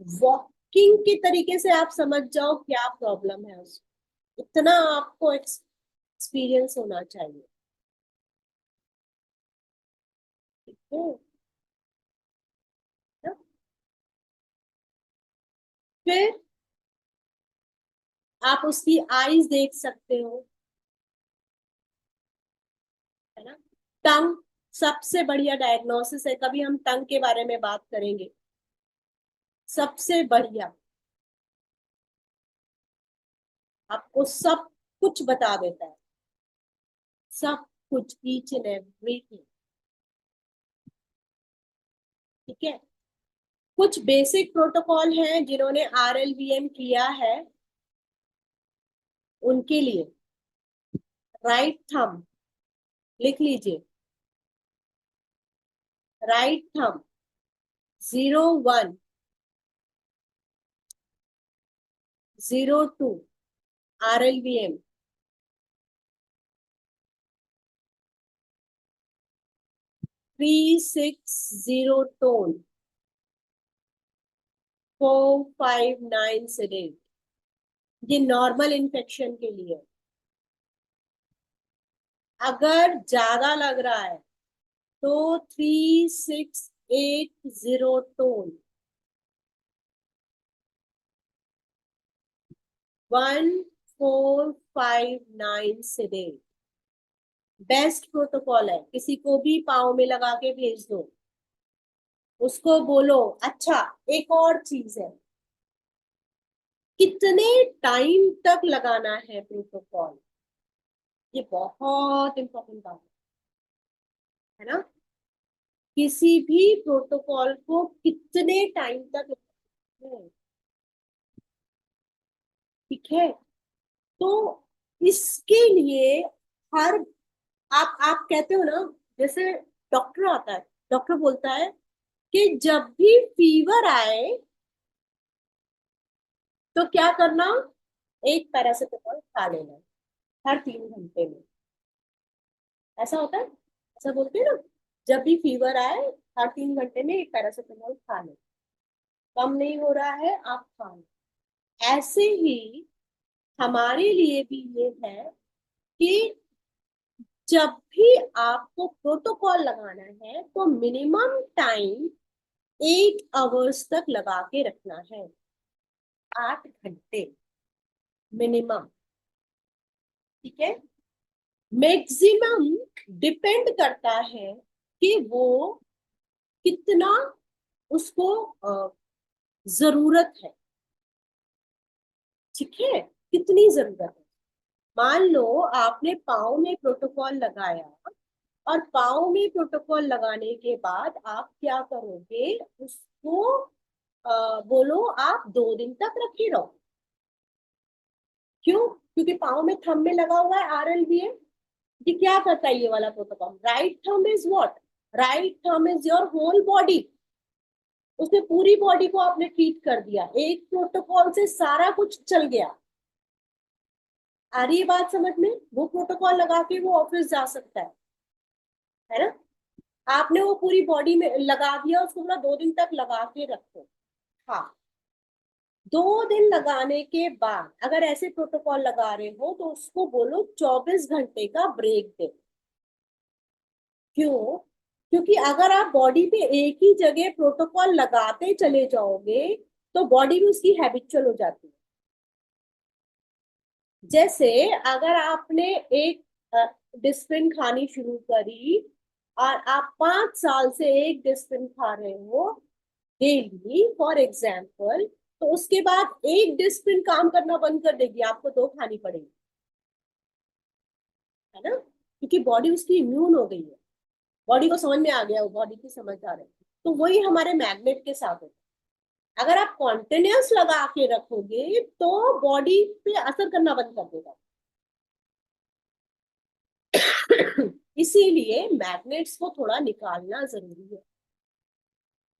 वॉकिंग के तरीके से आप समझ जाओ क्या प्रॉब्लम है उसको, इतना आपको एक्सपीरियंस होना चाहिए। ठीक है ना? फिर आप उसकी आईज देख सकते हो, है ना। टंग सबसे बढ़िया डायग्नोसिस है, कभी हम टंग के बारे में बात करेंगे। सबसे बढ़िया, आपको सब कुछ बता देता है, सब कुछ, ईच एंड एवरीथिंग। ठीक है, कुछ बेसिक प्रोटोकॉल हैं जिन्होंने RLVM किया है, उनके लिए राइट थंब लिख लीजिए, right thumb 01, 02 RLVM, 360 tone, 459 sedate. ये नॉर्मल इन्फेक्शन के लिए। अगर ज्यादा लग रहा है तो 3680 टोन, 1459 सेडेट। बेस्ट प्रोटोकॉल है, किसी को भी पाँव में लगा के भेज दो, उसको बोलो। अच्छा, एक और चीज है, कितने टाइम तक लगाना है प्रोटोकॉल, ये बहुत इंपॉर्टेंट बात है ना। किसी भी प्रोटोकॉल को कितने टाइम तक लगाना है, ठीक है। तो इसके लिए हर, आप कहते हो ना, जैसे डॉक्टर आता है, डॉक्टर बोलता है कि जब भी फीवर आए तो क्या करना, एक पैरासिटामोल खा लेना हर 3 घंटे में। ऐसा होता है, ऐसा बोलते हैं ना, जब भी फीवर आए हर 3 घंटे में एक पैरासिटामोल खा ले, कम नहीं हो रहा है आप खा लें। ऐसे ही हमारे लिए भी ये है कि जब भी आपको प्रोटोकॉल लगाना है तो मिनिमम टाइम 8 आवर्स तक लगा के रखना है, 8 घंटे मिनिमम। ठीक है, मैक्सिमम डिपेंड करता है कि वो कितना उसको जरूरत है। ठीक है, कितनी जरूरत है। मान लो आपने पाँव में प्रोटोकॉल लगाया, और पाँव में प्रोटोकॉल लगाने के बाद आप क्या करोगे, उसको बोलो आप 2 दिन तक रखे रहो। क्यों? क्योंकि पाँव में थंब में लगा हुआ है RLVM। ये क्या करता है ये वाला protocol? Right thumb is what? Right thumb is your whole body. उसने पूरी बॉडी को आपने ट्रीट कर दिया, एक प्रोटोकॉल से सारा कुछ चल गया। आ रही है बात समझ में? वो प्रोटोकॉल लगा के वो ऑफिस जा सकता है ना। आपने वो पूरी बॉडी में लगा दिया, उसको पूरा 2 दिन तक लगा के रखो। हाँ, 2 दिन लगाने के बाद अगर ऐसे प्रोटोकॉल लगा रहे हो तो उसको बोलो 24 घंटे का ब्रेक दे। क्यों? क्योंकि अगर आप बॉडी पे एक ही जगह प्रोटोकॉल लगाते चले जाओगे तो बॉडी भी उसकी हैबिचुअल हो जाती है। जैसे अगर आपने एक डिस्पिन खानी शुरू करी और आप 5 साल से एक डिस्पिन खा रहे हो डेली फॉर एग्जाम्पल, तो उसके बाद एक डिस्पिन काम करना बंद कर देगी, आपको 2 खानी पड़ेगी, है ना। क्योंकि बॉडी उसकी इम्यून हो गई है, बॉडी को समझ में आ गया, वो बॉडी की समझ आ रही है। तो वही हमारे मैग्नेट के साथ होता है। अगर आप कॉन्टिन्यूस लगा के रखोगे तो बॉडी पे असर करना बंद कर देगा। इसीलिए मैग्नेट्स को थोड़ा निकालना जरूरी है।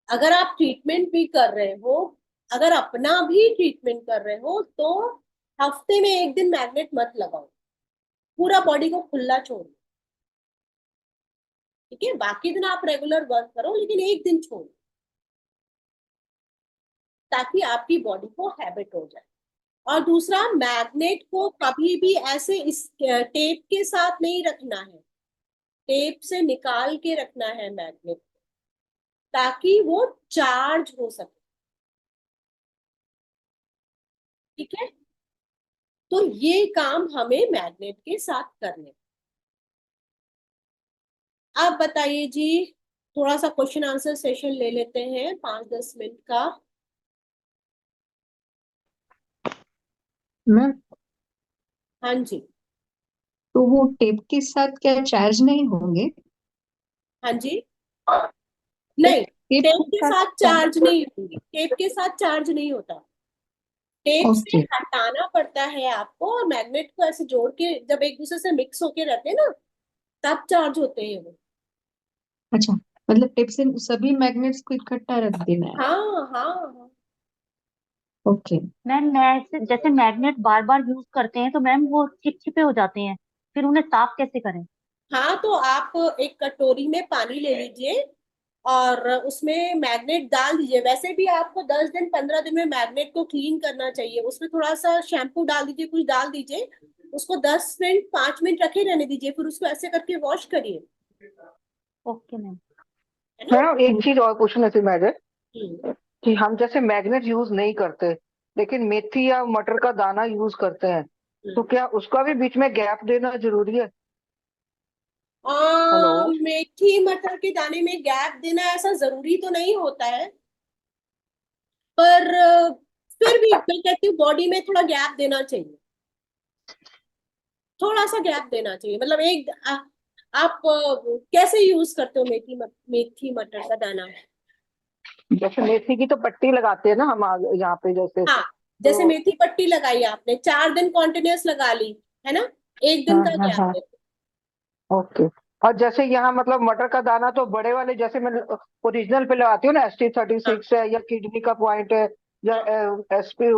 अगर आप ट्रीटमेंट भी कर रहे हो, अगर अपना भी ट्रीटमेंट कर रहे हो, तो हफ्ते में एक दिन मैग्नेट मत लगाओ, पूरा बॉडी को खुला छोड़ो। ठीक है, बाकी दिन आप रेगुलर वर्क करो, लेकिन एक दिन छोड़ो। ताकि आपकी बॉडी को हैबिट हो जाए। और दूसरा, मैग्नेट को कभी भी ऐसे इस टेप के साथ नहीं रखना है, टेप से निकाल के रखना है मैग्नेट, ताकि वो चार्ज हो सके। ठीक है, तो ये काम हमें मैग्नेट के साथ करने। आप बताइए जी, थोड़ा सा क्वेश्चन आंसर सेशन ले लेते हैं 5-10 मिनट का। मैम, हाँ जी। तो वो टेप के साथ क्या चार्ज नहीं होंगे? हाँ जी, नहीं, टेप टेप के के साथ चार्ज नहीं होगी, टेप के साथ चार्ज नहीं होता, टेप से ओके। हटाना पड़ता है आपको, और मैग्नेट को ऐसे जोड़ के जब एक दूसरे से मिक्स होके रहते हैं ना, तब चार्ज होते हैं वो। अच्छा, मतलब टेप से सभी मैग्नेट्स को इकट्ठा रख देना है। हाँ हाँ हाँ। ओके। मैम मैं जैसे मैग्नेट बार बार यूज करते हैं तो मैम वो चिपचिपे हो जाते हैं, फिर उन्हें साफ कैसे करें? हाँ, तो आप एक कटोरी में पानी ले लीजिए और उसमें मैग्नेट डाल दीजिए। वैसे भी आपको 10 दिन 15 दिन में मैग्नेट को क्लीन करना चाहिए। उसमें थोड़ा सा शैम्पू डाल दीजिए, कुछ डाल दीजिए, उसको 10 मिनट 5 मिनट रखे रहने दीजिए, फिर उसको ऐसे करके वॉश करिए। Okay ma'am. है ना? मैडम एक चीज और पूछनी थी मैडम, हम्म। कि हम जैसे मैग्नेट यूज नहीं करते लेकिन मेथी या मटर का दाना यूज करते हैं, तो क्या उसका भी बीच में गैप देना जरूरी है? हेलो। मेथी मटर के दाने में गैप देना ऐसा जरूरी तो नहीं होता है, पर फिर भी मैं कहती हूँ बॉडी में थोड़ा गैप देना चाहिए, थोड़ा सा गैप देना चाहिए। मतलब आप कैसे यूज करते हो मेथी मटर का दाना? जैसे मेथी की तो पट्टी लगाते हैं ना हम आगे यहाँ पे जैसे, हाँ, जैसे तो मेथी पट्टी लगाई आपने, 4 दिन कॉन्टिन्यूस लगा ली, है ना, एक दिन हाँ का हाँ गैप हाँ। दे। ओके। और जैसे यहाँ मतलब मटर का दाना तो बड़े वाले, जैसे मैं ओरिजिनल पे लगाती हूँ ना, हाँ ST36 है या किडनी का पॉइंट है या हाँ। SP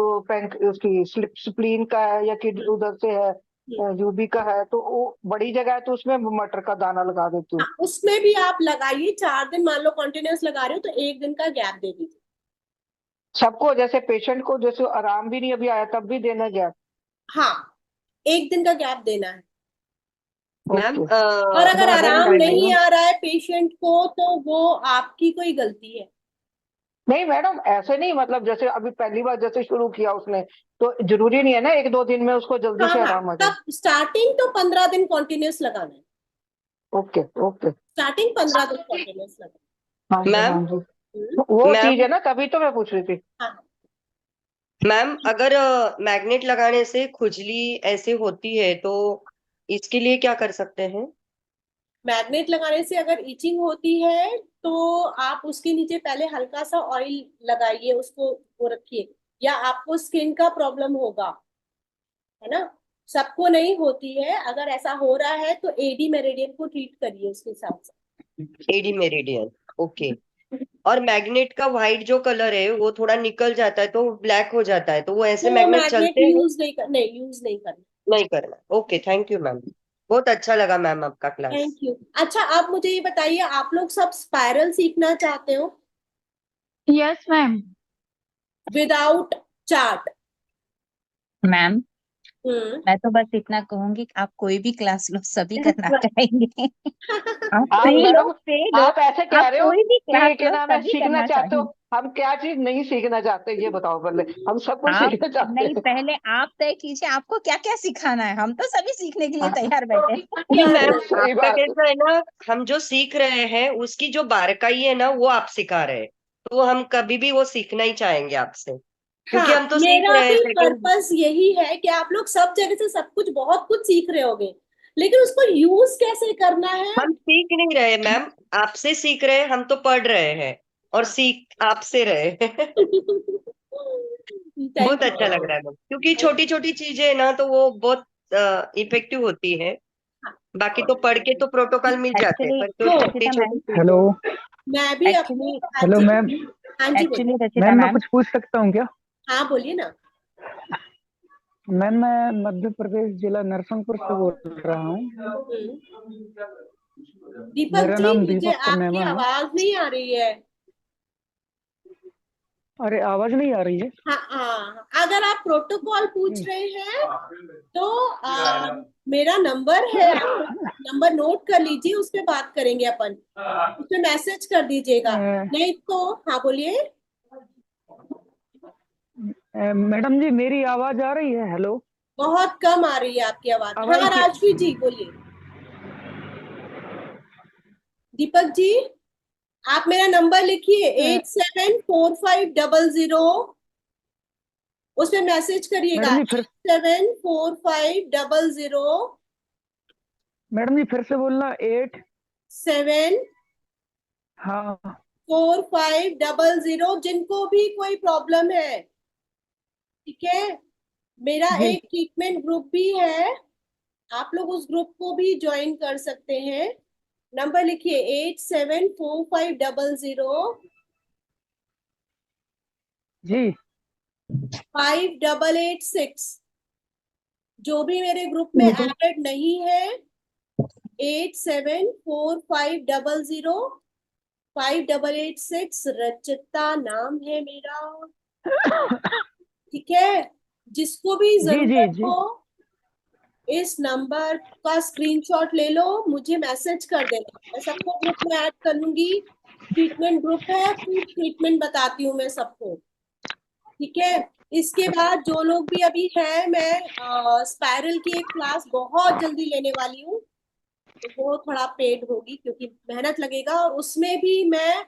उसकी स्प्लीन का है या किडनी उधर से है, हम्म। UB का है, तो वो बड़ी जगह है तो उसमें मटर का दाना लगा देती हूँ। हाँ, उसमें भी आप लगाइए। 4 दिन मान लो कॉन्टिन्यूस लगा रहे हो तो एक दिन का गैप दे दीजिए। सबको, जैसे पेशेंट को जैसे आराम भी नहीं अभी आया तब भी देना गैप? हाँ, एक दिन का गैप देना है। Ma'am okay. और अगर अगर आराम नहीं मैग्नेट आ रहा है पेशेंट को, तो वो आपकी कोई गलती है। नहीं मैडम, ऐसे नहीं, मतलब जैसे अभी पहली बार जैसे शुरू किया उसने, तो जरूरी नहीं है ना 1-2 दिन में उसको जल्दी हाँ से हाँ, आराम आ जाए? तब स्टार्टिंग तो 15 दिन कॉन्टिन्यूस लगाना है, ओके ओके। स्टार्टिंग 15 दिन कॉन्टिन्यूस लगाना हाँ जी मैम हाँ जी, है। वो चीज मैम है ना, तभी तो मैं पूछ रही थी। हाँ, मैम अगर मैग्नेट लगाने से खुजली ऐसे होती है तो इसके लिए क्या कर सकते हैं? मैग्नेट लगाने से अगर इचिंग होती है तो आप उसके नीचे पहले हल्का सा ऑयल लगाइए, उसको वो रखिए। या आपको स्किन का प्रॉब्लम होगा, है ना, सबको नहीं होती है, अगर ऐसा हो रहा है तो एडी मेरिडियन को ट्रीट करिए उसके साथ साथ। AD meridian. ओके। और मैग्नेट का व्हाइट जो कलर है वो थोड़ा निकल जाता है तो ब्लैक हो जाता है, तो वो ऐसे वो मैग्नेट मैग्नेट चलते हैं? यूज नहीं करना। नहीं करना। Okay, thank you ma'am. बहुत अच्छा लगा मैम आपका क्लास। Thank you. अच्छा, आप मुझे ये बताइए, आप लोग सब स्पाइरल सीखना चाहते हो yes ma'am. Without chart? Ma'am hmm. मैं तो बस इतना कहूंगी कि आप कोई भी क्लास लो, सभी करना चाहेंगे। आप आप फ्री लो, मैडम, फ्री लो, आप ऐसे कह आप रहे हो कोई भी क्लास कि क्या लो, नाम है, सभी सीखना करना चाहते हो? चाहेंगे। हम क्या चीज नहीं सीखना चाहते ये बताओ पहले, हम सब कुछ आप सीखना चाहते नहीं, हैं। पहले आप तय कीजिए आपको क्या क्या सिखाना है, हम तो सभी सीखने के लिए हाँ, तैयार बैठे हैं। नहीं मैम, सही आपका बात है। कैसा है ना, हम जो सीख रहे हैं उसकी जो बारीकाई है ना वो आप सिखा रहे हैं, तो हम कभी भी वो सीखना ही चाहेंगे आपसे, क्योंकि हाँ, हम तो सीख मेरा रहे हैं भी लेकिन पर्पस यही है कि आप लोग सब जगह से सब कुछ बहुत कुछ सीख रहे होगे, लेकिन उसको यूज कैसे करना है। हम सीख नहीं रहे मैम, आपसे सीख रहे हैं, हम तो पढ़ रहे हैं और सीख आपसे रहे हैं। बहुत थैंक अच्छा लग रहा है मैम, क्योंकि यू। छोटी छोटी चीजें ना तो वो बहुत इफेक्टिव होती है। बाकी तो पढ़ के तो प्रोटोकॉल मिल जाते हैं, एक्चुअली पर जो तो छोटी रचिता छोटी मैम, हेलो। चीजें। मैं भी अपने, एक्चुअली हाँ हेलो जी, मैम। हाँ जी एक्चुअली बोलिए। रचिता मैम मैं मैम, कुछ पूछ सकता हूँ क्या? हाँ बोलिए ना। मैम मैं मध्य प्रदेश जिला नरसिंहपुर से बोल रहा हूँ। हम्म। दीपक मेरा जी, नाम मुझे दीपक आपकी प्रणेमा है। आवाज नहीं आ रही है। अरे आवाज नहीं आ रही है। हाँ हाँ, अगर आप प्रोटोकॉल पूछ रहे हैं तो मेरा नंबर है, आप नंबर नोट कर लीजिए, उस पे बात करेंगे अपन, उस पे मैसेज कर दीजिएगा। नहीं तो हाँ बोलिए। मैडम जी मेरी आवाज आ रही है? हेलो। बहुत कम आ रही है आपकी आवाज। आवाज हाँ राजवी जी बोलिए। दीपक जी आप मेरा नंबर लिखिए 874500, उसमें मैसेज करिएगा मैडम जी फिर 874500 मैडम जी फिर से बोलना 8 7 हाँ 4500। जिनको भी कोई प्रॉब्लम है, ठीक है, मेरा जी एक ट्रीटमेंट ग्रुप भी है, आप लोग उस ग्रुप को भी ज्वाइन कर सकते हैं। नंबर लिखिए 874500 जी 5886। जो भी मेरे ग्रुप में एडेड नहीं है 874500 5886, रचिता नाम है मेरा, ठीक है। जिसको भी जी जी जरूरत जी हो इस नंबर का स्क्रीनशॉट ले लो, मुझे मैसेज कर देना, मैं सबको ग्रुप में ऐड कर लूंगी। ट्रीटमेंट ग्रुप है, फूड ट्रीटमेंट बताती हूँ मैं सबको, ठीक है। इसके बाद जो लोग भी अभी है, मैं स्पाइरल की एक क्लास बहुत जल्दी लेने वाली हूँ, तो वो थोड़ा पेड होगी क्योंकि मेहनत लगेगा, और उसमें भी मैं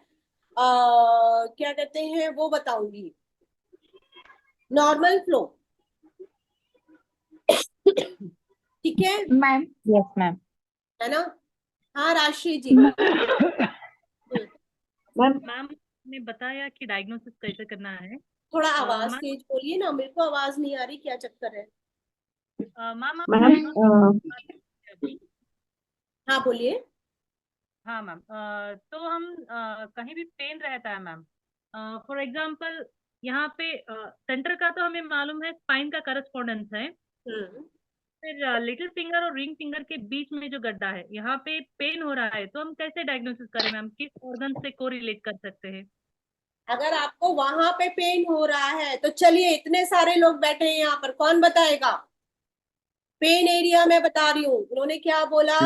क्या कहते हैं वो बताऊंगी, नॉर्मल फ्लो, ठीक है, मैम। Yes ma'am. है ना। हाँ राशि जी। मैम ने बताया कि डायग्नोसिस कैसे करना है। थोड़ा आवाज मैम तेज बोलिए ना, मेरे को आवाज नहीं आ रही, क्या चक्कर है। मैम आप मैम डायग्नोसिस अभी। हाँ बोलिए। हाँ मैम, तो हम कहीं भी पेन रहता है मैम, फॉर एग्जांपल यहाँ पे सेंटर का तो हमें मालूम है, स्पाइन का करस्पॉन्डेंस है, फिर लिटिल फिंगर और रिंग फिंगर के बीच में जो गड्ढा है यहाँ पे पेन हो रहा है, तो हम कैसे डायग्नोसिस करें मैम, किस ऑर्गन से कोरिलेट कर सकते हैं। अगर आपको वहां पे पेन हो रहा है तो चलिए, इतने सारे लोग बैठे हैं यहाँ पर, कौन बताएगा। पेन एरिया मैं बता रही हूँ, उन्होंने क्या बोला,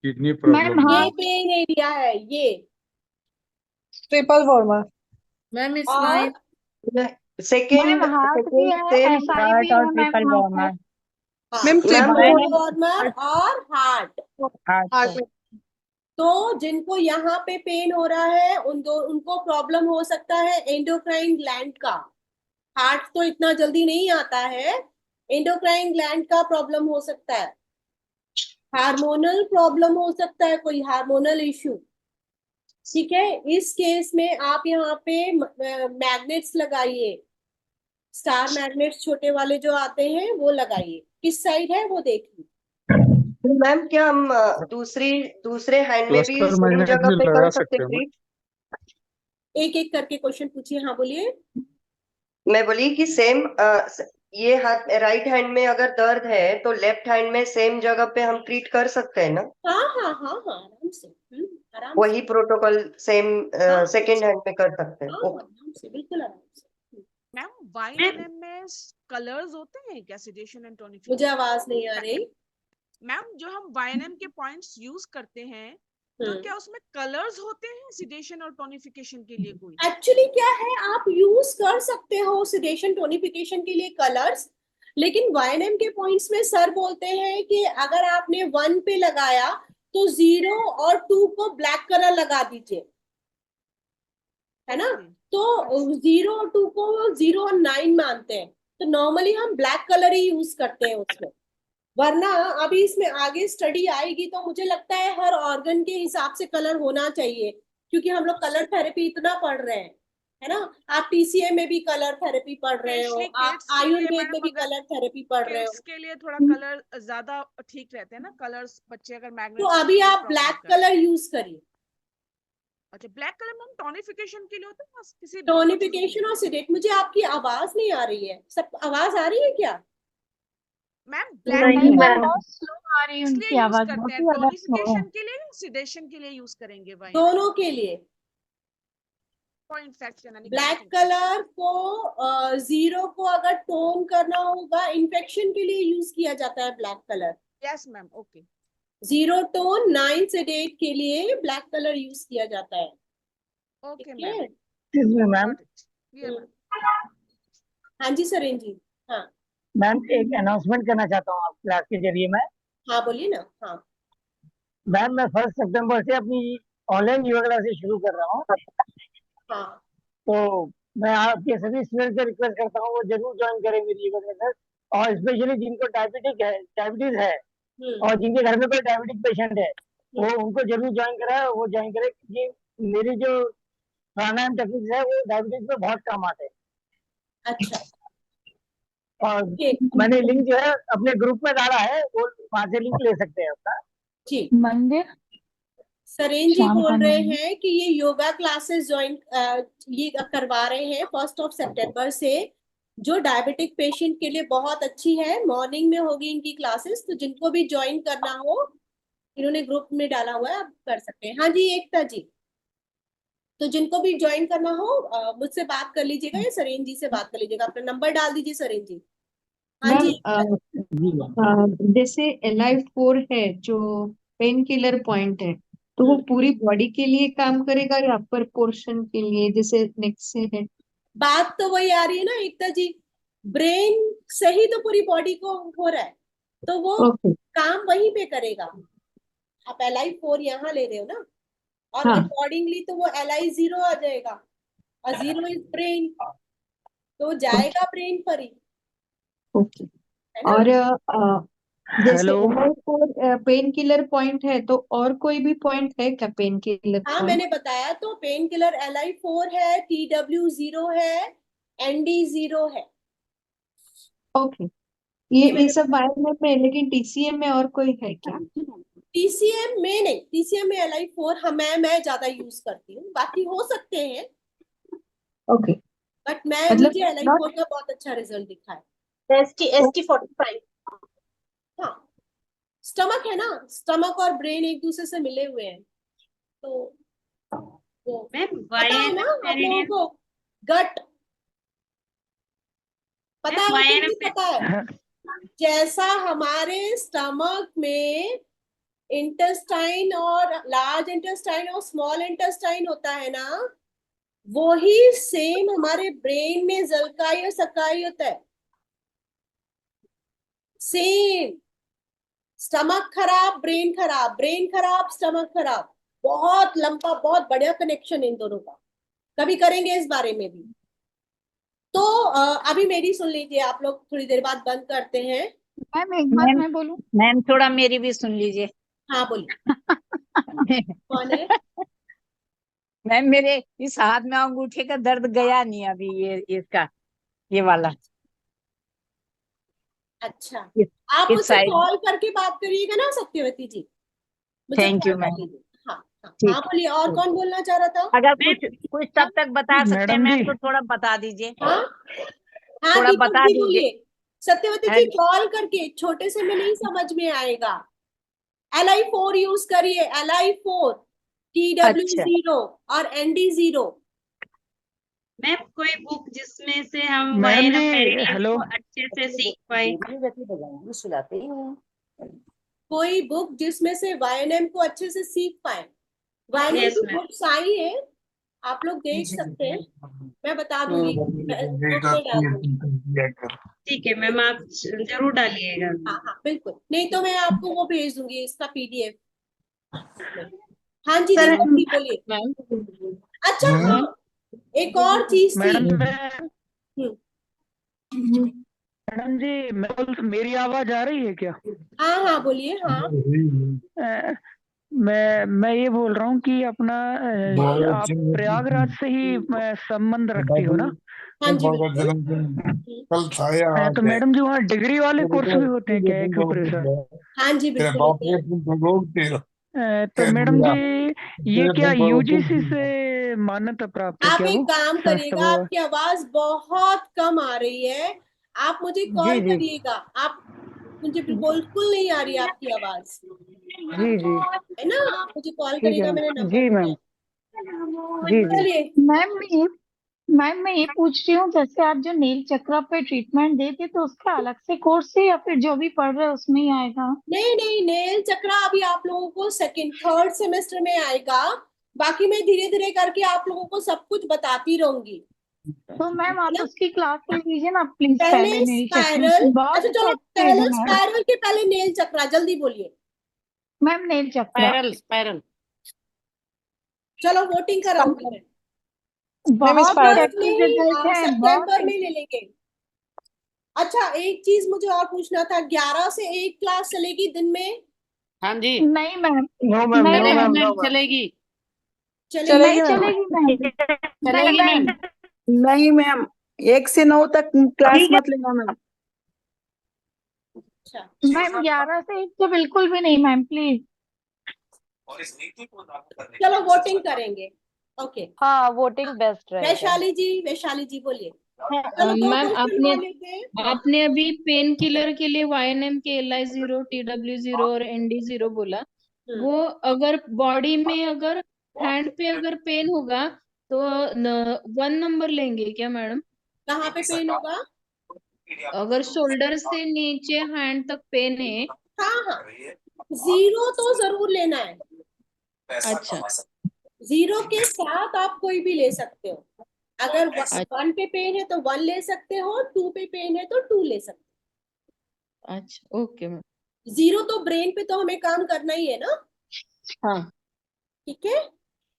किडनी प्रॉब्लम ये पेन एरिया है, ये ट्रिपल वॉर्मा। मैम और सेकेंड हार्ट भी सेकेंड है, सेम एसआई हार्ट भी और है मैम ट्रिपल वहाँ वॉर्मर। पर। हाँ, मैम मैम ट्रिपल वॉर्मर और हार्ट। हार्ट तो जिनको यहाँ पे पेन हो रहा है उनको प्रॉब्लम हो सकता है एंडोक्राइन ग्लैंड का। हार्ट तो इतना जल्दी नहीं आता है, एंडोक्राइन ग्लैंड का प्रॉब्लम हो सकता है, हार्मोनल प्रॉब्लम हो सकता है, कोई हार्मोनल इश्यू, ठीक है। इस केस में आप यहाँ पे मैग्नेट्स लगाइए, स्टार मैग्नेट्स छोटे वाले जो आते हैं वो लगाइए। किस साइड है वो देखिए। मैम क्या हम दूसरे हैंड में भी क्लस्टर सेम मैग्नेट जगह भी पे लगा कर सकते सकते हैं हैं? एक एक करके क्वेश्चन पूछिए। हाँ बोलिए। मैं बोली कि सेम ये हाथ राइट हैंड में अगर दर्द है तो लेफ्ट हैंड में सेम जगह पे हम ट्रीट कर सकते हैं ना? हाँ हाँ हाँ हाँ, आराम से, आराम से। वही प्रोटोकॉल सेम हाँ सेकेंड हैंड में कर सकते हैं? हाँ, ओके। आराम से, बिल्कुल आराम से। मैम वाईएनएम में कलर्स होते हैं क्या, सिडेशन एंड मुझे टोनिफिकेशन? आवाज नहीं आ रही। मैम जो हम वाईएनएम के पॉइंट्स यूज करते हैं, तो क्या उसमें कलर्स होते हैं सिडेशन और टोनिफिकेशन के लिए कोई? एक्चुअली क्या है, आप यूज कर सकते हो सिडेशन टोनिफिकेशन के लिए कलर्स, लेकिन वाईएनएम के पॉइंट्स में सर बोलते हैं कि अगर आपने 1 पे लगाया तो 0 और 2 को ब्लैक कलर लगा दीजिए, है ना। तो 0 और 2 को 0 और 9 मानते हैं, तो नॉर्मली हम ब्लैक कलर ही यूज करते हैं उसमें। वरना अभी इसमें आगे स्टडी आएगी तो मुझे लगता है हर ऑर्गन के हिसाब से कलर होना चाहिए, क्योंकि हम लोग कलर थेरेपी इतना पढ़ रहे हैं, है ना। आप टीसीए में भी कलर थेरेपी पढ़ रहे हो, आप आयुर्वेद में भी कलर थेरेपी पढ़ रहे हो, किड्स के लिए थोड़ा कलर ज्यादा ठीक रहते हैं ना, कलर्स बच्चे अगर मैग्नेट। तो अभी आप ब्लैक कलर यूज करिए। अच्छा, ब्लैक कलर मैम टोनिफिकेशन के लिए होता है या किसी टोनिफिकेशन और सिडेट। मुझे आपकी आवाज नहीं आ रही है, सब आवाज आ रही है क्या। मैम नहीं ब्लैक मैम, बहुत स्लो आ रही है इसलिए उनकी यूज आवाज, करते बहुत हैं, ही ज्यादा स्लो है। टोनिफिकेशन के लिए सिडेशन के लिए यूज करेंगे वाईएनएम? दोनों के लिए। पॉइंट फ्रैक्शन यानी ब्लैक कलर को 0 को अगर टोन करना होगा, इन्फेक्शन के लिए यूज किया जाता है black colour. Yes ma'am, okay. 0 tone 9 से 8 के लिए ब्लैक कलर यूज किया जाता है। ओके ठीक है? मैम। मैम हाँ जी सरेन जी। हाँ मैम एक अनाउंसमेंट करना चाहता हूँ आप क्लास के जरिए मैं। हाँ बोलिए ना। हाँ मैम मैं 1 सितंबर से अपनी ऑनलाइन योगा क्लासेस शुरू कर रहा हूँ। हाँ तो मैं आपके सभी स्टूडेंट से रिक्वेस्ट करता हूँ वो जरूर ज्वाइन करें मेरी योगा क्लासेस, और स्पेशली जिनको डायबिटीज है और जिनके घर में कोई डायबिटिक पेशेंट है वो उनको जरूर ज्वाइन कराए, वो ज्वाइन करें क्योंकि मेरी जो प्राणायाम टेक्निक्स है वो डायबिटीज में बहुत काम आते हैं। अच्छा। और मैंने लिंक जो है अपने ग्रुप में डाला है, वो वहां से लिंक ले सकते हैं अपना। जी मंदिर सरेन जी शाम बोल का रहे नाम हैं कि ये योगा क्लासेस ज्वाइन ये करवा रहे हैं 1 सितंबर से, जो डायबिटिक पेशेंट के लिए बहुत अच्छी है। मॉर्निंग में होगी इनकी क्लासेस, तो जिनको भी ज्वाइन करना हो इन्होंने ग्रुप में डाला हुआ है, आप कर सकते हैं। हाँ जी एकता जी, तो जिनको भी ज्वाइन करना हो मुझसे बात कर लीजिएगा या सरेन जी से बात कर लीजिएगा। अपना नंबर डाल दीजिए सरेन जी। हाँ जी मैम जैसे LI4 है जो पेन किलर पॉइंट है, तो वो पूरी बॉडी के लिए काम करेगा या अपर पोर्शन के लिए, जैसे नेक से है? बात तो वही आ रही है ना एकता जी, ब्रेन से ही तो पूरी बॉडी को हो रहा है, तो वो काम वहीं पे करेगा। आप LI4 यहाँ ले रहे हो ना, और हाँ। अकॉर्डिंगली तो वो LI0 आ जाएगा, और 0 इज ब्रेन, तो जाएगा ब्रेन पर ही। ओके। है ना? और जैसे hello LI4 pain killer point है, तो और कोई भी पॉइंट है क्या पेन किलर हाँ पॉइंट? मैंने बताया तो, पेन किलर LI4 है, TW0 है, ND0 है। ओके। ये ये सब वायरमेप में है, लेकिन TCM में और कोई है क्या? TCM में नहीं, TCM में LI4 मैं ज्यादा यूज करती हूँ, बाकी हो सकते हैं, ओके। बट मतलब मुझे LI4 का बहुत अच्छा रिजल्ट दिखा है। ST45। हाँ स्टमक है ना, स्टमक और ब्रेन एक दूसरे से मिले हुए हैं, तो वो पता है ना आप लोगों को, गट पता है, वो भी पता है। जैसा हमारे स्टमक में इंटेस्टाइन और लार्ज इंटेस्टाइन और स्मॉल इंटेस्टाइन होता है ना, वही सेम हमारे ब्रेन में जलकाई और सकाई होता है। सेम, स्टमक खराब ब्रेन खराब, ब्रेन खराब स्टमक खराब, बहुत लंबा बहुत बढ़िया कनेक्शन इन दोनों का, कभी करेंगे इस बारे में भी। तो अभी मेरी सुन लीजिए, आप लोग थोड़ी देर बाद बंद करते हैं। मैम एक बात मैं बोलूं? मैम थोड़ा मेरी भी सुन लीजिए। हाँ बोलिए। कौन है? मैम मेरे इस हाथ में अंगूठे का दर्द गया नहीं अभी, ये इसका ये वाला। अच्छा आप इस मुझसे साइड। कॉल करके बात करिएगा ना सत्यवती जी, मुझे थैंक कॉल यू कर मैम। लीजिए। हाँ हाँ बोलिए, और कौन बोलना चाह रहा था? अगर कुछ तब तक बता सकते हैं मैडम मैम जी। तो थोड़ा बता दीजिए। हाँ हाँ थोड़ा दीपक बता जी दीजिए। बोलिए। सत्यवती जी And- कॉल करके, छोटे से में नहीं समझ में आएगा। LI4 यूज करिए, LI4, TW0 और ND0। मैम कोई बुक जिसमें से हम मैडम वायन जी मेरिडियन हेलो। को अच्छे से सीख पाए। कोई बुक जिसमें से YNM को अच्छे से सीख पाए। YNM Yes, की ma'am. बुक्स आई है, आप लोग देख सकते हैं, मैं बता दूंगी, ग्रुप में डाल दूंगी। ठीक है मैम, आप जरूर डालिएगा। हाँ हाँ बिल्कुल, नहीं तो मैं आपको वो भेज दूंगी इसका PDF। हाँ जी दीपक जी बोलिए। अच्छा हाँ, एक और चीज थी। मैडम जी मेरी आवाज आ रही है क्या? हाँ हाँ बोलिए। हाँ मैं ये बोल रहा हूँ कि अपना आप प्रयागराज से ही संबंध रखती हो ना? हाँ जी कल था यार। तो मैडम जी वहाँ डिग्री वाले कोर्स भी होते हैं क्या एक्यूप्रेशर? हाँ जी बिल्कुल होते हैं। तो मैडम जी ये क्या UGC से मान्यता प्राप्त है आप क्या एक वो काम संस्था करिएगा, वो? आपकी आवाज बहुत कम आ रही है, आप मुझे कॉल जी। करिएगा। आप मुझे बिल्कुल नहीं आ रही है आपकी आवाज, जी है ना? आप मुझे कॉल ठीक है करिएगा, मेरे नंबर जी पे मैम। है। जी जी चलिए मैम मैं ये पूछ रही हूँ, जैसे आप जो नील चक्र पे ट्रीटमेंट देते तो उसका अलग से कोर्स है या फिर जो भी पढ़ रहे हैं उसमें ही आएगा? नहीं नहीं, नेल चक्रा अभी आप लोगों को सेकंड थर्ड सेमेस्टर में आएगा। बाकी मैं धीरे धीरे करके आप लोगों को सब कुछ बताती रहूंगी। तो मैम आप है ना? उसकी क्लास ले लीजिए ना प्लीज, पहले पहले नील चक्र स्पाइरल, बहुत अच्छा चलो इफेक्टिव पहले है मैम। स्पाइरल के पहले नेल चक्रा, जल्दी बोलिए। मैम नील चक्र स्पाइरल चलो वोटिंग कराऊंगी मैं। बहुत स्पाइरल अगस्त में इफेक्टिव ही रिजल्ट है, सितंबर में ले लेंगे। अच्छा एक चीज मुझे और पूछना था, 11 से एक क्लास चलेगी दिन में? हाँ जी। नहीं मैम, नो मैम, नहीं नो चलेगी ma'am, ma'am, no ma'am, ma'am. चलेगी चलेगी? नहीं चलेगी मैम, नहीं चलेगी मैम, मैम। नहीं मैम, 1 से 9 तक क्लास ठीक है मत लेना मैम। अच्छा मैम 11 से 1 तो बिल्कुल भी नहीं मैम प्लीज। चलो वोटिंग करेंगे। ओके हाँ वोटिंग बेस्ट रहेगा। वैशाली जी बोलिए। चलो दो मैम क्वेश्चन आपने और लेते हैं। हाँ आपने अभी पेन किलर के लिए YNM के LI0 TW0 और ND0 बोला। वो अगर बॉडी में अगर हैंड पे अगर पेन होगा तो 1 नंबर लेंगे क्या मैडम? कहाँ पे पेन होगा? अगर शोल्डर से नीचे हैंड तक पेन है। हाँ हाँ, 0 तो जरूर लेना है। अच्छा 0 के साथ आप कोई भी ले सकते हो। अगर 1 पे पेन है तो 1 ले सकते हो, 2 पे पेन है तो 2 ले सकते अच्छा ओके मैम। हो। 0 तो ब्रेन पे तो हमें काम करना ही है ना। हाँ ठीक है,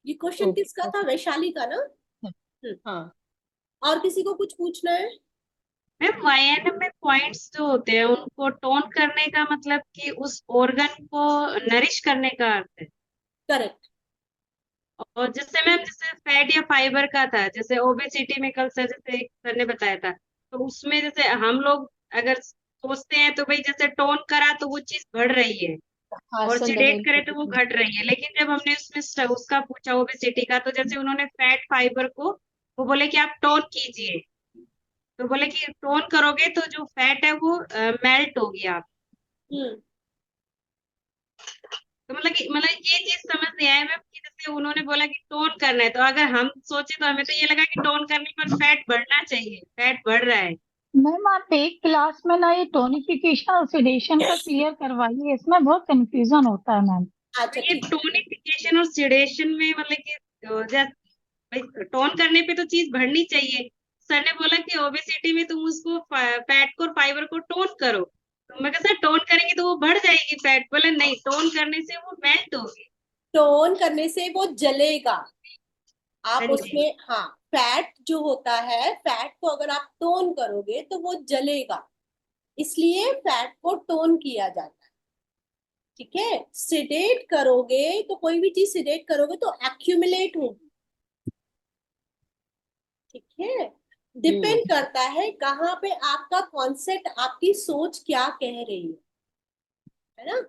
ये क्वेश्चन किसका था? वैशाली का ना। हाँ और किसी को कुछ पूछना है? मैम YNM में पॉइंट्स जो होते हैं उनको टोन करने का मतलब कि उस ऑर्गन को नरिश करने का अर्थ है। करेक्ट। और जिससे मैम जैसे फैट या फाइबर का था, जैसे ओबेसिटी में कल सर जैसे एक सर ने बताया था, तो उसमें जैसे हम लोग अगर सोचते हैं तो भाई जैसे टोन करा तो वो चीज बढ़ रही है और सिडेट करे तो वो घट रही है, लेकिन जब हमने उसमें उसका पूछा ओबेसिटी का, तो जैसे उन्होंने फैट फाइबर को वो बोले कि आप टोन कीजिए, तो बोले कि टोन करोगे तो जो फैट है वो मेल्ट होगी आप। तो मतलब ये चीज समझ नहीं आया मैम कि जैसे उन्होंने बोला कि टोन करना है, तो अगर हम सोचे तो हमें तो ये लगा कि टोन करने पर फैट बढ़ना चाहिए, फैट बढ़ रहा है। मैम आप एक क्लास में ना ये टोनिफिकेशन और सिडेशन का क्लियर करवाइए, इसमें बहुत कंफ्यूजन होता है मैम। तो ये टोनिफिकेशन और सिडेशन में मतलब कि टोन करने पे तो चीज बढ़नी चाहिए। सर ने बोला कि ओबेसिटी में तुम उसको फैट को और फाइबर को टोन करो, तो मैं कहा सर टोन करेंगे तो वो बढ़ जाएगी फैट। बोले नहीं, टोन करने से वो मेल्ट होगी। टोन करने से वो जलेगा। आप हाँ जी। उसमें, हाँ, फैट जो होता है, फैट को अगर आप टोन करोगे तो वो जलेगा, इसलिए फैट को टोन किया जाता है। ठीक है, सिडेट करोगे तो कोई भी चीज सिडेट करोगे तो एक्यूमुलेट होगी। ठीक है, डिपेंड करता है कहाँ पे आपका कॉन्सेप्ट, आपकी सोच क्या कह रही है ना।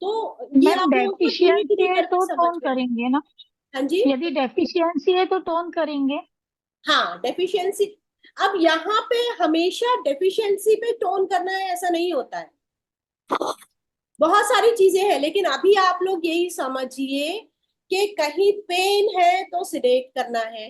तो ये मैम आप लोगों को धीरे डेफिशिएंसी धीरे है करके तो समझ टोन में। करेंगे ना? हाँ जी, यदि डेफिशिएंसी है तो टोन करेंगे। हाँ डेफिशिएंसी। अब यहाँ पे हमेशा डेफिशिएंसी पे टोन करना है ऐसा नहीं होता है, बहुत सारी चीजें हैं, लेकिन अभी आप लोग यही समझिए कि कहीं पेन है तो सिडेट करना है,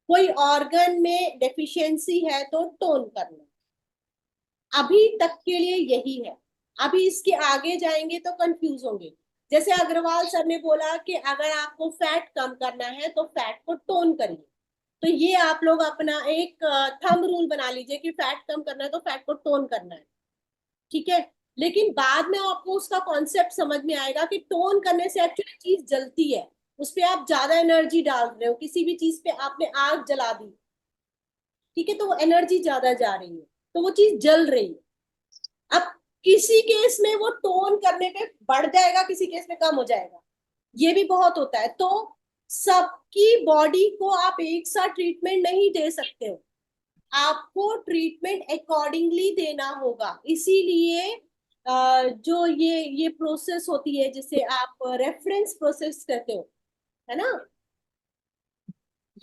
कोई ऑर्गन में डेफिशिएंसी है तो टोन करना है। अभी तक के लिए यही है, अभी इसके आगे जाएंगे तो कंफ्यूज होंगे। जैसे अग्रवाल सर ने बोला कि अगर आपको फैट कम करना है तो फैट को टोन करिए, तो ये आप लोग अपना एक थंब रूल बना लीजिए कि फैट कम करना है तो फैट को टोन करना है। ठीक है, लेकिन बाद में आपको उसका कॉन्सेप्ट समझ में आएगा कि टोन करने से एक्चुअली चीज जलती है, उस पर आप ज्यादा एनर्जी डाल रहे हो, किसी भी चीज पे आपने आग जला दी, ठीक है, तो वो एनर्जी ज्यादा जा रही है तो वो चीज जल रही है। अब किसी केस में वो टोन करने पे बढ़ जाएगा, किसी केस में कम हो जाएगा, ये भी बहुत होता है। तो सबकी बॉडी को आप एक साथ ट्रीटमेंट नहीं दे सकते हो, आपको ट्रीटमेंट अकॉर्डिंगली देना होगा। इसीलिए जो ये प्रोसेस होती है जिसे आप रेफरेंस प्रोसेस कहते हो, है ना,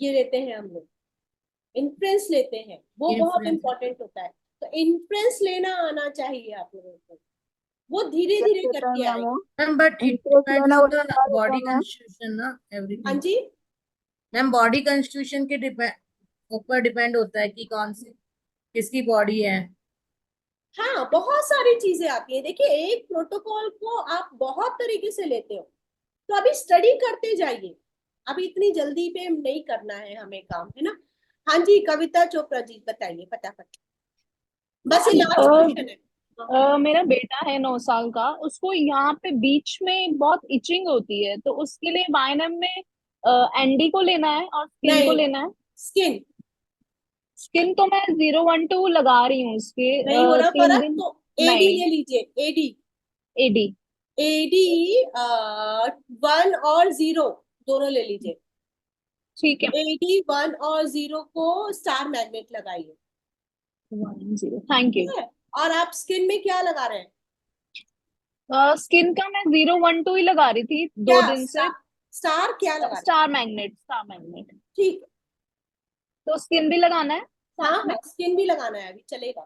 ये लेते हैं हम लोग, इन्फ्रेंस लेते हैं, वो बहुत इंपॉर्टेंट होता है। तो इन्फ्रेंस लेना आना चाहिए आप लोगों को, वो धीरे धीरे करके आएगा। But it depends on the body constitution ना, हाँ एवरीथिंग। जी, मैम बॉडी कंस्टिट्यूशन के ऊपर डिपेंड होता है कि कौन सी किसकी बॉडी है। हाँ, बहुत सारी चीजें आती है। देखिए, एक प्रोटोकॉल को आप बहुत तरीके से लेते हो, तो अभी स्टडी करते जाइए, अभी इतनी जल्दी पे नहीं करना है हमें काम, है ना। हाँ जी, कविता चोपड़ा जी बताइए फटाफट, बस ये लास्ट क्वेश्चन है। मेरा बेटा है 9 साल का, उसको यहाँ पे बीच में बहुत इचिंग होती है, तो उसके लिए वाइनम में एनडी को लेना है और स्किन को नहीं, लेना है। स्किन स्किन तो मैं 012 लगा रही हूँ उसके नहीं हो रहा 3 फर्क, दिन। तो एडी नहीं, ले लीजिए, एडी। एडी एडी 1 और 0 दोनों ले लीजिए। ठीक है। एडी 1 और 0 को स्टार मैग्नेट लगाइए। 10 थैंक यू। ठीक है, और आप स्किन में क्या लगा रहे हैं? स्किन का मैं 012 ही लगा रही थी 2 दिन से। स्टार क्या लगा रहे हैं? Star magnet, star magnet. ठीक है, तो स्किन भी लगाना है हाँ साथ में? हाँ, स्किन भी लगाना है, अभी चलेगा।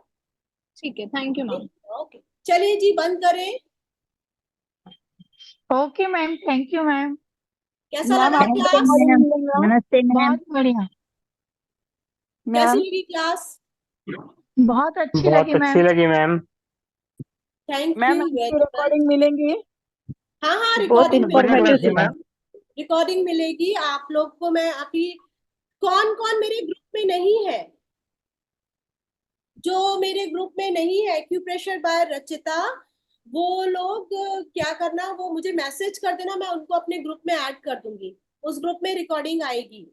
ठीक है, थैंक यू मैम। ओके, चलिए जी, बंद करें। Okay ma'am, thank you ma'am. कैसा मैम लगा आपको क्लास? नमस्ते मैम। बहुत बढ़िया, कैसी लगी क्लास? बहुत अच्छी बहुत लगी अच्छी मैम। लगी मैम। थैंक मैम यू आपको वेरी मच। रिकॉर्डिंग मिलेंगी? हाँ हाँ, बहुत रिकॉर्डिंग इंफॉर्मेटिव थी मैम। रिकॉर्डिंग मिलेगी आप लोग को। मैं अभी कौन कौन मेरे ग्रुप में नहीं है, जो मेरे ग्रुप में नहीं है एक्यूप्रेशर बाय रचिता, वो लोग क्या करना, वो मुझे मैसेज कर देना, मैं उनको अपने ग्रुप में ऐड कर दूंगी, उस ग्रुप में रिकॉर्डिंग आएगी।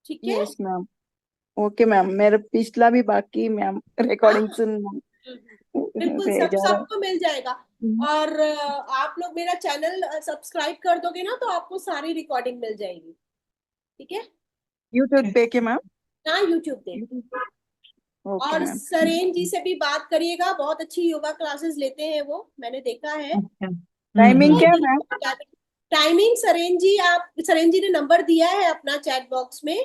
ठीक है, यस मैम। ओके मैम, मेरा पिछला भी बाकी मैम रिकॉर्डिंग सुनना बिल्कुल भेजा है। सबको मिल जाएगा। और आप लोग मेरा चैनल सब्सक्राइब कर दोगे ना, तो आपको सारी रिकॉर्डिंग मिल जाएगी। ठीक है, यूट्यूब पे के मैम? हाँ, यूट्यूब पे। ओके और मैम। सरेन जी से भी बात करिएगा, बहुत अच्छी योगा क्लासेस लेते हैं वो, मैंने देखा है। टाइमिंग क्या मैम? टाइमिंग सरेन जी, आप सरेन जी ने नंबर दिया है अपना चैट बॉक्स में,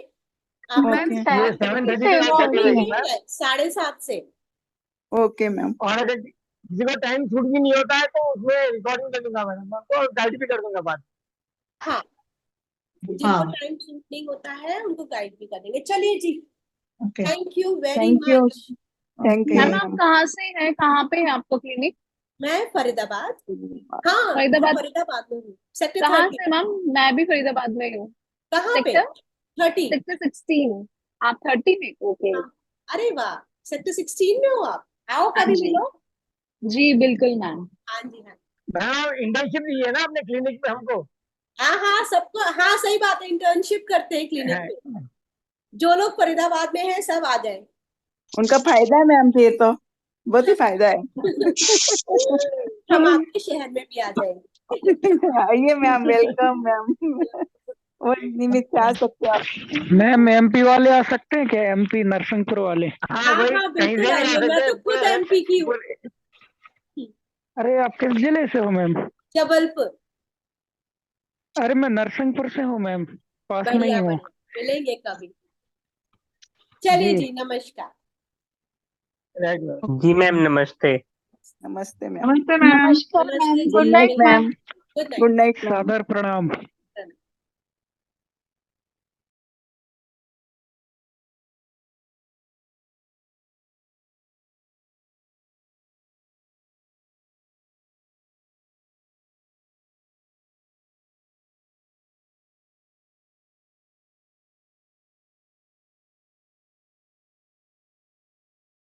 आप मैम ओके 7:30 से to 8:30 मॉर्निंग मैम। 7:30 से। Okay ma'am. और अगर किसी को टाइम छूट भी नहीं होता है तो उसमें रिकॉर्डिंग कर दूंगा मैडम, आपको गाइड भी कर दूंगा बात। हाँ, जिनको टाइम सूट नहीं होता है उनको गाइड भी कर देंगे। चलिए जी, thank you very thank you, much. Thank you ma'am आप मैम। कहाँ से हैं, कहाँ पे है आपका क्लिनिक? मैं फरीदाबाद, हाँ मैं फरीदाबाद। फरीदाबाद में हूँ, सेक्टर कहाँ 30। से मैम? मैं भी फरीदाबाद में हूँ। कहाँ पे? सेक्टर 30। सेक्टर 16। आप 30 में? ओके। अरे वाह, सेक्टर 16 में हो आप, आओ हाँ कभी जी, मिलो। जी बिल्कुल मैम। हाँ जी, हाँ मैम इंटर्नशिप दी है ना अपने क्लिनिक पे हमको। हाँ हाँ, सबको, हाँ सही बात है, इंटर्नशिप करते हैं क्लिनिक पे। जो लोग फरीदाबाद में हैं सब आ जाए। उनका फायदा है मैम, फिर तो बहुत ही फायदा है। हम आपके शहर में भी आ जाएंगे। आइए मैम, वेलकम मैम। वो निमित्त से आ सकते हैं आप। मैम एमपी वाले आ सकते हैं क्या? एमपी नरसिंहपुर वाले? हाँ हाँ, बिल्कुल आइए, मैं तो खुद MP की हूँ। अरे आप किस जिले से हो मैम? जबलपुर। अरे मैं नरसिंहपुर से हूँ मैम, पास में ही बढ़िया हूँ। बढ़िया, मिलेंगे कभी। चलिए जी। जी, नमस्कार। जी मैम, नमस्ते। नमस्ते मैम। नमस्ते मैम। नमस्ते जी, good night ma'am. Good night. Good night ma'am. सादर प्रणाम।